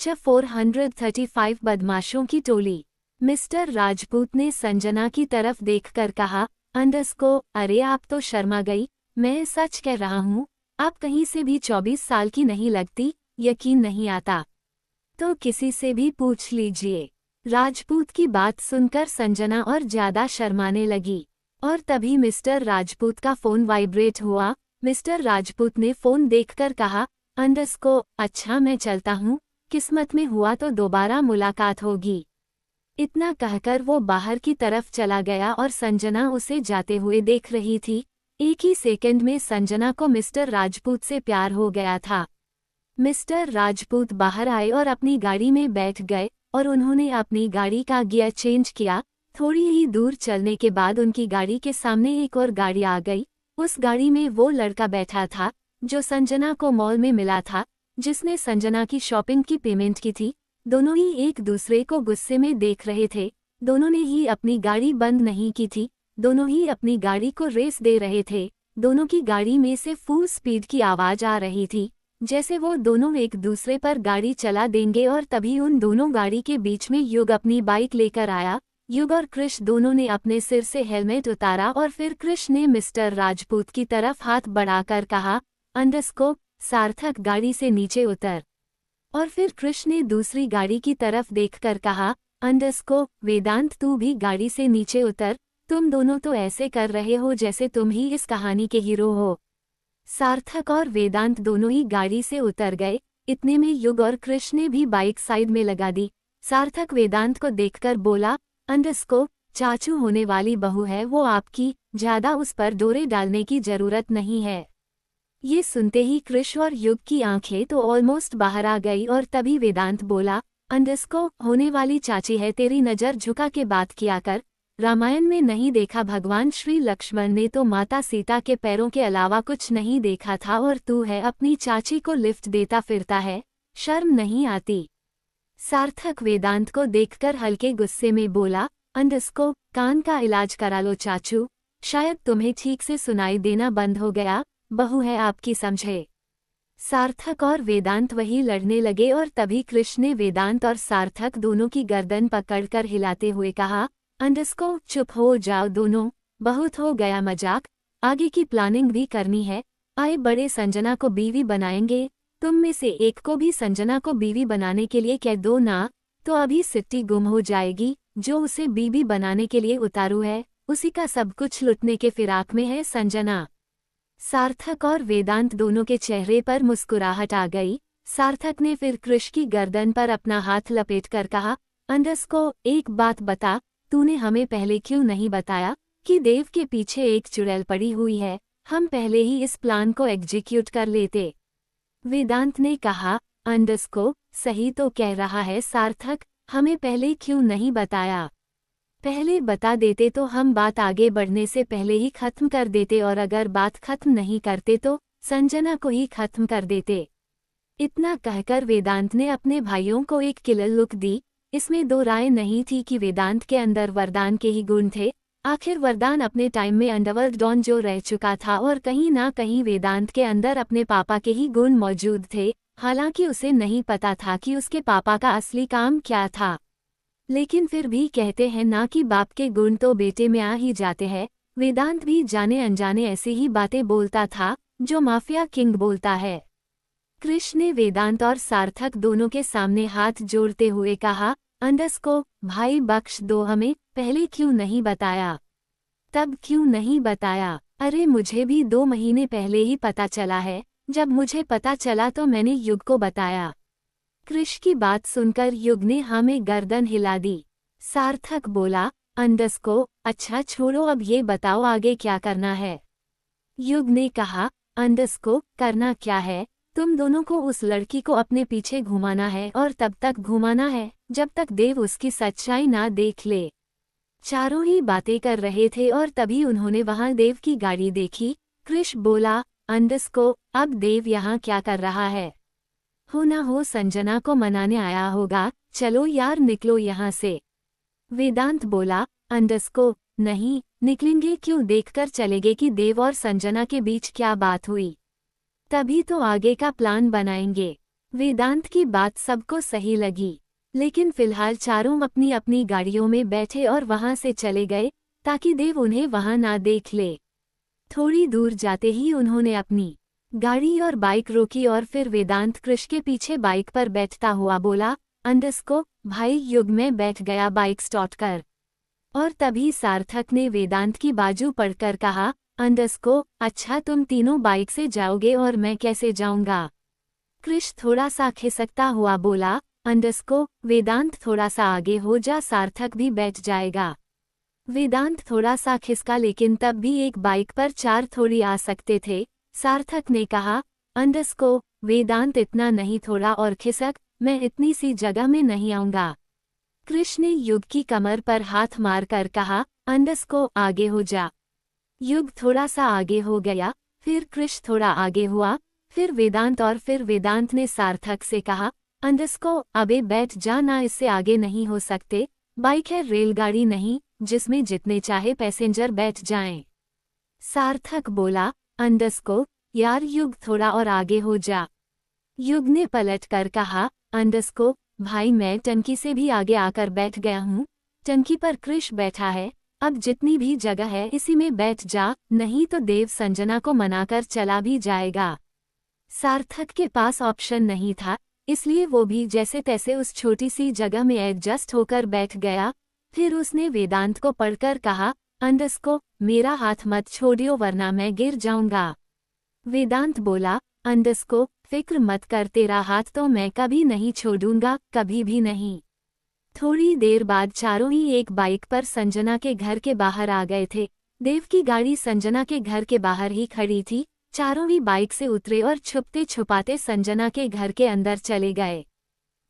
435 बदमाशों की टोली। मिस्टर राजपूत ने संजना की तरफ देखकर कहा, अंडरस्को, अरे आप तो शर्मा गई, मैं सच कह रहा हूँ, आप कहीं से भी 24 साल की नहीं लगती, यकीन नहीं आता तो किसी से भी पूछ लीजिए। राजपूत की बात सुनकर संजना और ज्यादा शर्माने लगी और तभी मिस्टर राजपूत का फोन वाइब्रेट हुआ। मिस्टर राजपूत ने फोन देखकर कहा, अंडरस्को, अच्छा मैं चलता हूँ, किस्मत में हुआ तो दोबारा मुलाकात होगी। इतना कहकर वो बाहर की तरफ चला गया और संजना उसे जाते हुए देख रही थी। एक ही सेकंड में संजना को मिस्टर राजपूत से प्यार हो गया था। मिस्टर राजपूत बाहर आए और अपनी गाड़ी में बैठ गए और उन्होंने अपनी गाड़ी का गियर चेंज किया। थोड़ी ही दूर चलने के बाद उनकी गाड़ी के सामने एक और गाड़ी आ गई। उस गाड़ी में वो लड़का बैठा था जो संजना को मॉल में मिला था, जिसने संजना की शॉपिंग की पेमेंट की थी। दोनों ही एक दूसरे को गुस्से में देख रहे थे। दोनों ने ही अपनी गाड़ी बंद नहीं की थी। दोनों ही अपनी गाड़ी को रेस दे रहे थे। दोनों की गाड़ी में से फुल स्पीड की आवाज आ रही थी, जैसे वो दोनों एक दूसरे पर गाड़ी चला देंगे। और तभी उन दोनों गाड़ी के बीच में युग अपनी बाइक लेकर आया। युग और कृष दोनों ने अपने सिर से हेलमेट उतारा और फिर कृष ने मिस्टर राजपूत की तरफ हाथ बढ़ाकर कहा, अंडरस्कोप सार्थक गाड़ी से नीचे उतर। और फिर कृष ने दूसरी गाड़ी की तरफ देखकर कहा, अंडरस्कोप वेदांत तू भी गाड़ी से नीचे उतर। तुम दोनों तो ऐसे कर रहे हो जैसे तुम ही इस कहानी के हीरो हो। सार्थक और वेदांत दोनों ही गाड़ी से उतर गए। इतने में युग और कृष ने भी बाइक साइड में लगा दी। सार्थक वेदांत को देखकर बोला, अंडरस्कोप चाचू होने वाली बहू है वो आपकी, ज्यादा उस पर डोरे डालने की जरूरत नहीं है। ये सुनते ही कृष और युग की आंखें तो ऑलमोस्ट बाहर आ गई और तभी वेदांत बोला, अंडरस्कोप होने वाली चाची है तेरी नज़र झुका के बात किया कर। रामायण में नहीं देखा भगवान श्री लक्ष्मण ने तो माता सीता के पैरों के अलावा कुछ नहीं देखा था और तू है अपनी चाची को लिफ्ट देता फिरता है, शर्म नहीं आती। सार्थक वेदांत को देखकर हल्के गुस्से में बोला, अंडरस्कोप कान का इलाज करा लो चाचू, शायद तुम्हें ठीक से सुनाई देना बंद हो गया, बहू है आपकी समझे। सार्थक और वेदांत वही लड़ने लगे और तभी कृष ने वेदांत और सार्थक दोनों की गर्दन पकड़कर हिलाते हुए कहा, अंडरस्कोप चुप हो जाओ दोनों, बहुत हो गया मजाक, आगे की प्लानिंग भी करनी है। आए बड़े संजना को बीवी बनाएंगे, तुम में से एक को भी संजना को बीवी बनाने के लिए कह दो ना, तो अभी सिट्टी गुम हो जाएगी। जो उसे बीवी बनाने के लिए उतारू है उसी का सब कुछ लुटने के फिराक में है संजना। सार्थक और वेदांत दोनों के चेहरे पर मुस्कुराहट आ गई। सार्थक ने फिर कृष की गर्दन पर अपना हाथ लपेटकर कहा, अंडरस्कोप एक बात बता, तूने हमें पहले क्यों नहीं बताया कि देव के पीछे एक चुड़ैल पड़ी हुई है, हम पहले ही इस प्लान को एग्जीक्यूट कर लेते। वेदांत ने कहा, अंडरस्कोप सही तो कह रहा है सार्थक, हमें पहले क्यों नहीं बताया। पहले बता देते तो हम बात आगे बढ़ने से पहले ही खत्म कर देते और अगर बात खत्म नहीं करते तो संजना को ही खत्म कर देते। इतना कहकर वेदांत ने अपने भाइयों को एक किलर लुक दी। इसमें दो राय नहीं थी कि वेदांत के अंदर वरदान के ही गुण थे। आखिर वरदान अपने टाइम में अंडरवर्ल्ड डॉन जो रह चुका था और कहीं ना कहीं वेदांत के अंदर अपने पापा के ही गुण मौजूद थे। हालांकि उसे नहीं पता था कि उसके पापा का असली काम क्या था, लेकिन फिर भी कहते हैं ना कि बाप के गुण तो बेटे में आ ही जाते हैं। वेदांत भी जाने अनजाने ऐसी ही बातें बोलता था जो माफिया किंग बोलता है। कृष ने वेदांत और सार्थक दोनों के सामने हाथ जोड़ते हुए कहा, अंडरस्कोप भाई बख्श दो हमें, पहले क्यों नहीं बताया, तब क्यों नहीं बताया। अरे मुझे भी 2 महीने पहले ही पता चला है, जब मुझे पता चला तो मैंने युग को बताया। कृष की बात सुनकर युग ने हमें गर्दन हिला दी। सार्थक बोला, अंडरस्कोप अच्छा छोड़ो अब ये बताओ आगे क्या करना है। युग ने कहा, अंडरस्कोप करना क्या है, तुम दोनों को उस लड़की को अपने पीछे घुमाना है और तब तक घुमाना है जब तक देव उसकी सच्चाई ना देख ले। चारों ही बातें कर रहे थे और तभी उन्होंने वहां देव की गाड़ी देखी। कृष बोला, अंडरस्कोप अब देव यहाँ क्या कर रहा है, हो ना हो संजना को मनाने आया होगा, चलो यार निकलो यहाँ से। वेदांत बोला, अंडरस्कोप नहीं निकलेंगे क्यों, देखकर चलेंगे कि देव और संजना के बीच क्या बात हुई, तभी तो आगे का प्लान बनाएंगे। वेदांत की बात सबको सही लगी, लेकिन फिलहाल चारों अपनी अपनी गाड़ियों में बैठे और वहां से चले गए ताकि देव उन्हें वहां ना देख ले। थोड़ी दूर जाते ही उन्होंने अपनी गाड़ी और बाइक रोकी और फिर वेदांत कृष के पीछे बाइक पर बैठता हुआ बोला, अंडरस्कोप भाई युग में बैठ गया बाइक स्टार्ट कर। और तभी सार्थक ने वेदांत की बाजू पढ़कर कहा, अंडरस्कोप अच्छा तुम तीनों बाइक से जाओगे और मैं कैसे जाऊंगा। कृष थोड़ा सा खिसकता हुआ बोला, अंडरस्कोप वेदांत थोड़ा सा आगे हो जा, सार्थक भी बैठ जाएगा। वेदांत थोड़ा सा खिसका, लेकिन तब भी एक बाइक पर 4 थोड़ी आ सकते थे। सार्थक ने कहा, अंडरस्को वेदांत इतना नहीं, थोड़ा और खिसक, मैं इतनी सी जगह में नहीं आऊंगा। कृष्ण ने युग की कमर पर हाथ मारकर कहा, अंडरस्को आगे हो जा। युग थोड़ा सा आगे हो गया, फिर कृष्ण थोड़ा आगे हुआ, फिर वेदांत, और फिर वेदांत ने सार्थक से कहा, अंडरस्को अबे बैठ जा ना, इससे आगे नहीं हो सकते, बाइक है रेलगाड़ी नहीं जिसमें जितने चाहे पैसेंजर बैठ जाएं। सार्थक बोला, अंडरस्को यार युग थोड़ा और आगे हो जा। युग ने पलट कर कहा, अंडरस्को भाई मैं टंकी से भी आगे आकर बैठ गया हूँ, टंकी पर कृष्ण बैठा है, अब जितनी भी जगह है इसी में बैठ जा, नहीं तो देव संजना को मनाकर चला भी जाएगा। सार्थक के पास ऑप्शन नहीं था, इसलिए वो भी जैसे तैसे उस छोटी सी जगह में एडजस्ट होकर बैठ गया। फिर उसने वेदांत को पढ़कर कहा, अंडरस्को मेरा हाथ मत छोड़ियो वरना मैं गिर जाऊंगा। वेदांत बोला, अंडरस्को फिक्र मत कर, तेरा हाथ तो मैं कभी नहीं छोड़ूंगा, कभी भी नहीं। थोड़ी देर बाद चारों ही एक बाइक पर संजना के घर के बाहर आ गए थे। देव की गाड़ी संजना के घर के बाहर ही खड़ी थी। चारों ही बाइक से उतरे और छुपते छुपाते संजना के घर के अंदर चले गए।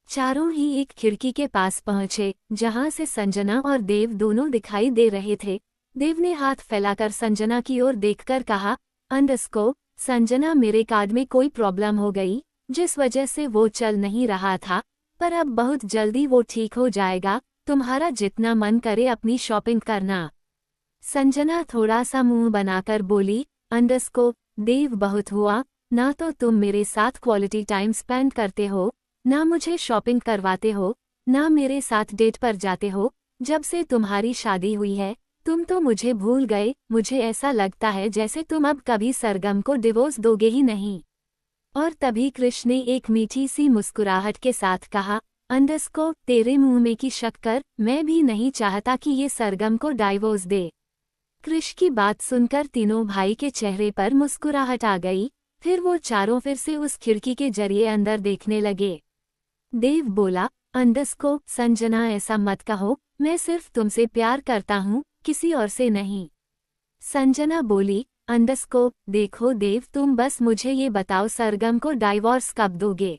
चारों ही एक खिड़की के पास पहुंचे, जहां से संजना और देव दोनों दिखाई दे रहे थे। देव ने हाथ फैलाकर संजना की ओर देखकर कहा, अंडरस्को संजना मेरे कार्ड में कोई प्रॉब्लम हो गई, जिस वजह से वो चल नहीं रहा था, पर अब बहुत जल्दी वो ठीक हो जाएगा, तुम्हारा जितना मन करे अपनी शॉपिंग करना। संजना थोड़ा सा मुंह बनाकर बोली, अंडरस्को देव बहुत हुआ, ना तो तुम मेरे साथ क्वालिटी टाइम स्पेंड करते हो, ना मुझे शॉपिंग करवाते हो, ना मेरे साथ डेट पर जाते हो। जब से तुम्हारी शादी हुई है तुम तो मुझे भूल गए, मुझे ऐसा लगता है जैसे तुम अब कभी सरगम को डिवोर्स दोगे ही नहीं। और तभी कृष्ण ने एक मीठी सी मुस्कुराहट के साथ कहा, अंडरस्को तेरे मुंह में की शक्कर, मैं भी नहीं चाहता कि ये सरगम को डाइवोर्स दे। कृष्ण की बात सुनकर तीनों भाई के चेहरे पर मुस्कुराहट आ गई। फिर वो चारों फिर से उस खिड़की के जरिए अंदर देखने लगे। देव बोला, अंडरस्को संजना ऐसा मत कहो, मैं सिर्फ तुमसे प्यार करता हूँ, किसी और से नहीं। संजना बोली, अंडरस्को देखो देव तुम बस मुझे ये बताओ सरगम को डाइवोर्स कब दोगे।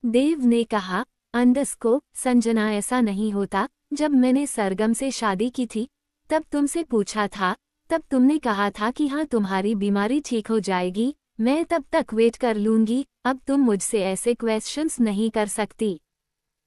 देव ने कहा, अंडरस्को संजना ऐसा नहीं होता, जब मैंने सरगम से शादी की थी तब तुमसे पूछा था, तब तुमने कहा था कि हाँ तुम्हारी बीमारी ठीक हो जाएगी, मैं तब तक वेट कर लूंगी, अब तुम मुझसे ऐसे क्वेश्चंस नहीं कर सकती।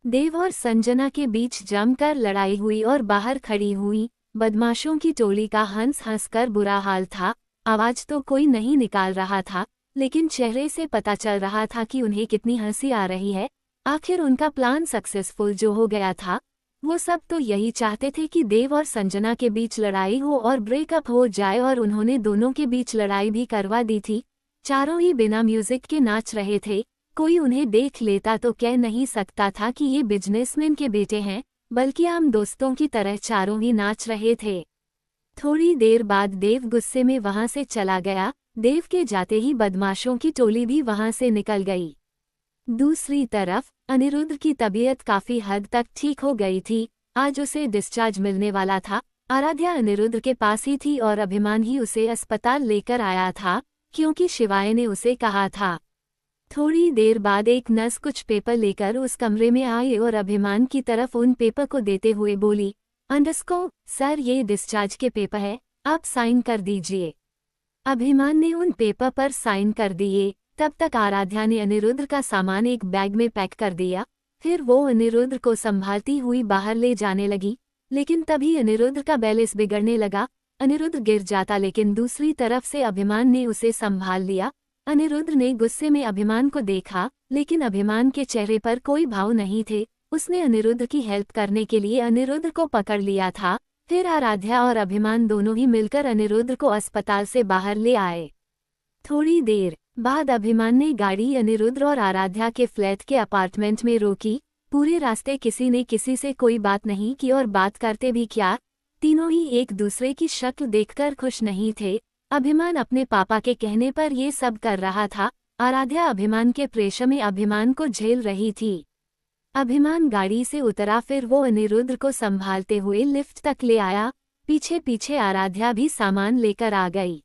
देव और संजना के बीच जमकर लड़ाई हुई और बाहर खड़ी हुई बदमाशों की टोली का हंस हंसकर बुरा हाल था। आवाज तो कोई नहीं निकाल रहा था, लेकिन चेहरे से पता चल रहा था कि उन्हें कितनी हंसी आ रही है। आखिर उनका प्लान सक्सेसफुल जो हो गया था। वो सब तो यही चाहते थे कि देव और संजना के बीच लड़ाई हो और ब्रेकअप हो जाए, और उन्होंने दोनों के बीच लड़ाई भी करवा दी थी। चारों ही बिना म्यूजिक के नाच रहे थे। कोई उन्हें देख लेता तो कह नहीं सकता था कि ये बिजनेसमैन के बेटे हैं, बल्कि आम दोस्तों की तरह चारों ही नाच रहे थे। थोड़ी देर बाद देव गुस्से में वहां से चला गया। देव के जाते ही बदमाशों की टोली भी वहां से निकल गई। दूसरी तरफ अनिरुद्ध की तबीयत काफी हद तक ठीक हो गई थी। आज उसे डिस्चार्ज मिलने वाला था। आराध्या अनिरुद्ध के पास ही थी और अभिमान ही उसे अस्पताल लेकर आया था, क्योंकि शिवाय ने उसे कहा था। थोड़ी देर बाद एक नर्स कुछ पेपर लेकर उस कमरे में आई और अभिमान की तरफ उन पेपर को देते हुए बोली, अंडरस्को सर ये डिस्चार्ज के पेपर है, आप साइन कर दीजिए। अभिमान ने उन पेपर पर साइन कर दिए। तब तक आराध्या ने अनिरुद्ध का सामान एक बैग में पैक कर दिया। फिर वो अनिरुद्ध को संभालती हुई बाहर ले जाने लगी, लेकिन तभी अनिरुद्ध का बैलेंस बिगड़ने लगा। अनिरुद्ध गिर जाता, लेकिन दूसरी तरफ से अभिमान ने उसे संभाल लिया। अनिरुद्ध ने गुस्से में अभिमान को देखा, लेकिन अभिमान के चेहरे पर कोई भाव नहीं थे। उसने अनिरुद्ध की हेल्प करने के लिए अनिरुद्ध को पकड़ लिया था। फिर आराध्या और अभिमान दोनों ही मिलकर अनिरुद्ध को अस्पताल से बाहर ले आए। थोड़ी देर बाद अभिमान ने गाड़ी अनिरुद्ध और आराध्या के फ्लैट के अपार्टमेंट में रोकी। पूरे रास्ते किसी ने किसी से कोई बात नहीं की, और बात करते भी क्या, तीनों ही एक दूसरे की शक्ल देखकर खुश नहीं थे। अभिमान अपने पापा के कहने पर ये सब कर रहा था। आराध्या अभिमान के प्रेशर में अभिमान को झेल रही थी। अभिमान गाड़ी से उतरा, फिर वो अनिरुद्ध को संभालते हुए लिफ्ट तक ले आया। पीछे पीछे आराध्या भी सामान लेकर आ गई।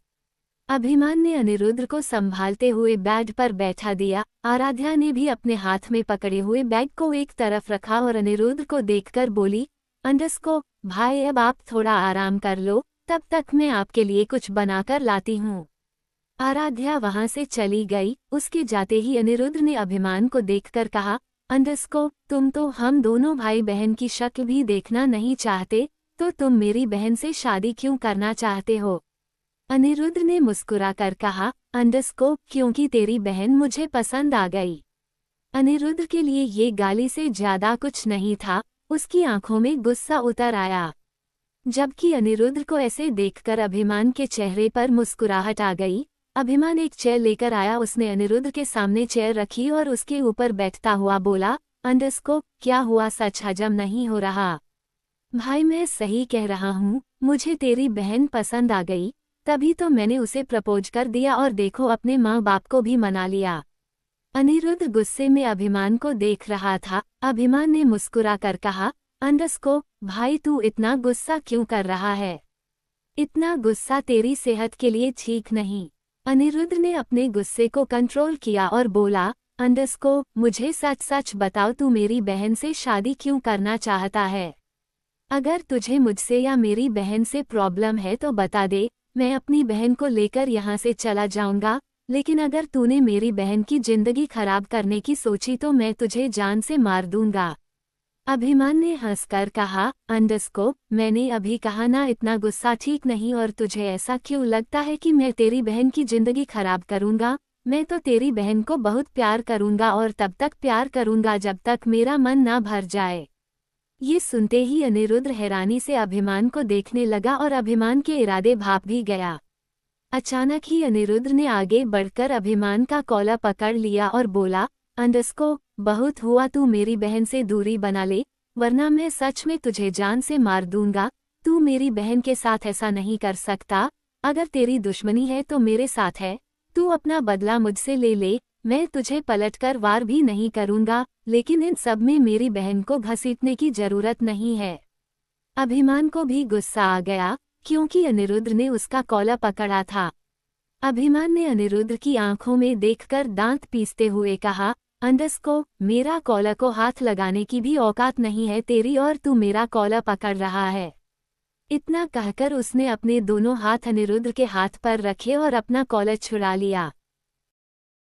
अभिमान ने अनिरुद्ध को संभालते हुए बेड पर बैठा दिया। आराध्या ने भी अपने हाथ में पकड़े हुए बैग को एक तरफ रखा और अनिरुद्ध को देखकर बोली, अंडरस्को भाई अब आप थोड़ा आराम कर लो, तब तक मैं आपके लिए कुछ बनाकर लाती हूँ। आराध्या वहां से चली गई। उसके जाते ही अनिरुद्ध ने अभिमान को देखकर कहा, अंडरस्को तुम तो हम दोनों भाई बहन की शक्ल भी देखना नहीं चाहते, तो तुम मेरी बहन से शादी क्यों करना चाहते हो? अनिरुद्ध ने मुस्कुराकर कहा, अंडरस्को क्योंकि तेरी बहन मुझे पसंद आ गई। अनिरुद्ध के लिए ये गाली से ज्यादा कुछ नहीं था। उसकी आंखों में गुस्सा उतर आया। जबकि अनिरुद्ध को ऐसे देखकर अभिमान के चेहरे पर मुस्कुराहट आ गई। अभिमान एक चेयर लेकर आया। उसने अनिरुद्ध के सामने चेयर रखी और उसके ऊपर बैठता हुआ बोला, अंडरस्को क्या हुआ, सच हजम नहीं हो रहा? भाई मैं सही कह रहा हूँ, मुझे तेरी बहन पसंद आ गई, तभी तो मैंने उसे प्रपोज कर दिया और देखो अपने माँ बाप को भी मना लिया। अनिरुद्ध गुस्से में अभिमान को देख रहा था। अभिमान ने मुस्कुराकर कहा, अंडरस्को भाई तू इतना गुस्सा क्यों कर रहा है? इतना गुस्सा तेरी सेहत के लिए ठीक नहीं। अनिरुद्ध ने अपने गुस्से को कंट्रोल किया और बोला, अंडरस्को मुझे सच सच बताओ तू मेरी बहन से शादी क्यों करना चाहता है? अगर तुझे मुझसे या मेरी बहन से प्रॉब्लम है तो बता दे, मैं अपनी बहन को लेकर यहाँ से चला जाऊंगा, लेकिन अगर तूने मेरी बहन की जिंदगी खराब करने की सोची तो मैं तुझे जान से मार दूंगा। अभिमान ने हंसकर कहा, अंडरस्को मैंने अभी कहा ना इतना गुस्सा ठीक नहीं, और तुझे ऐसा क्यों लगता है कि मैं तेरी बहन की जिंदगी खराब करूंगा? मैं तो तेरी बहन को बहुत प्यार करूंगा और तब तक प्यार करूंगा जब तक मेरा मन ना भर जाए। ये सुनते ही अनिरुद्ध हैरानी से अभिमान को देखने लगा और अभिमान के इरादे भाप भी गया। अचानक ही अनिरुद्ध ने आगे बढ़कर अभिमान का कॉलर पकड़ लिया और बोला, अंडरस्को बहुत हुआ, तू मेरी बहन से दूरी बना ले, वरना मैं सच में तुझे जान से मार दूंगा। तू मेरी बहन के साथ ऐसा नहीं कर सकता। अगर तेरी दुश्मनी है तो मेरे साथ है। तू अपना बदला मुझसे ले ले, मैं तुझे पलटकर वार भी नहीं करूंगा, लेकिन इन सब में मेरी बहन को घसीटने की जरूरत नहीं है। अभिमान को भी गुस्सा आ गया, क्योंकि अनिरुद्ध ने उसका कॉलर पकड़ा था। अभिमान ने अनिरुद्ध की आंखों में देखकर दांत पीसते हुए कहा, अंडरस्को मेरा कॉलर को हाथ लगाने की भी औकात नहीं है तेरी, और तू मेरा कॉलर पकड़ रहा है। इतना कहकर उसने अपने दोनों हाथ अनिरुद्ध के हाथ पर रखे और अपना कॉलर छुड़ा लिया।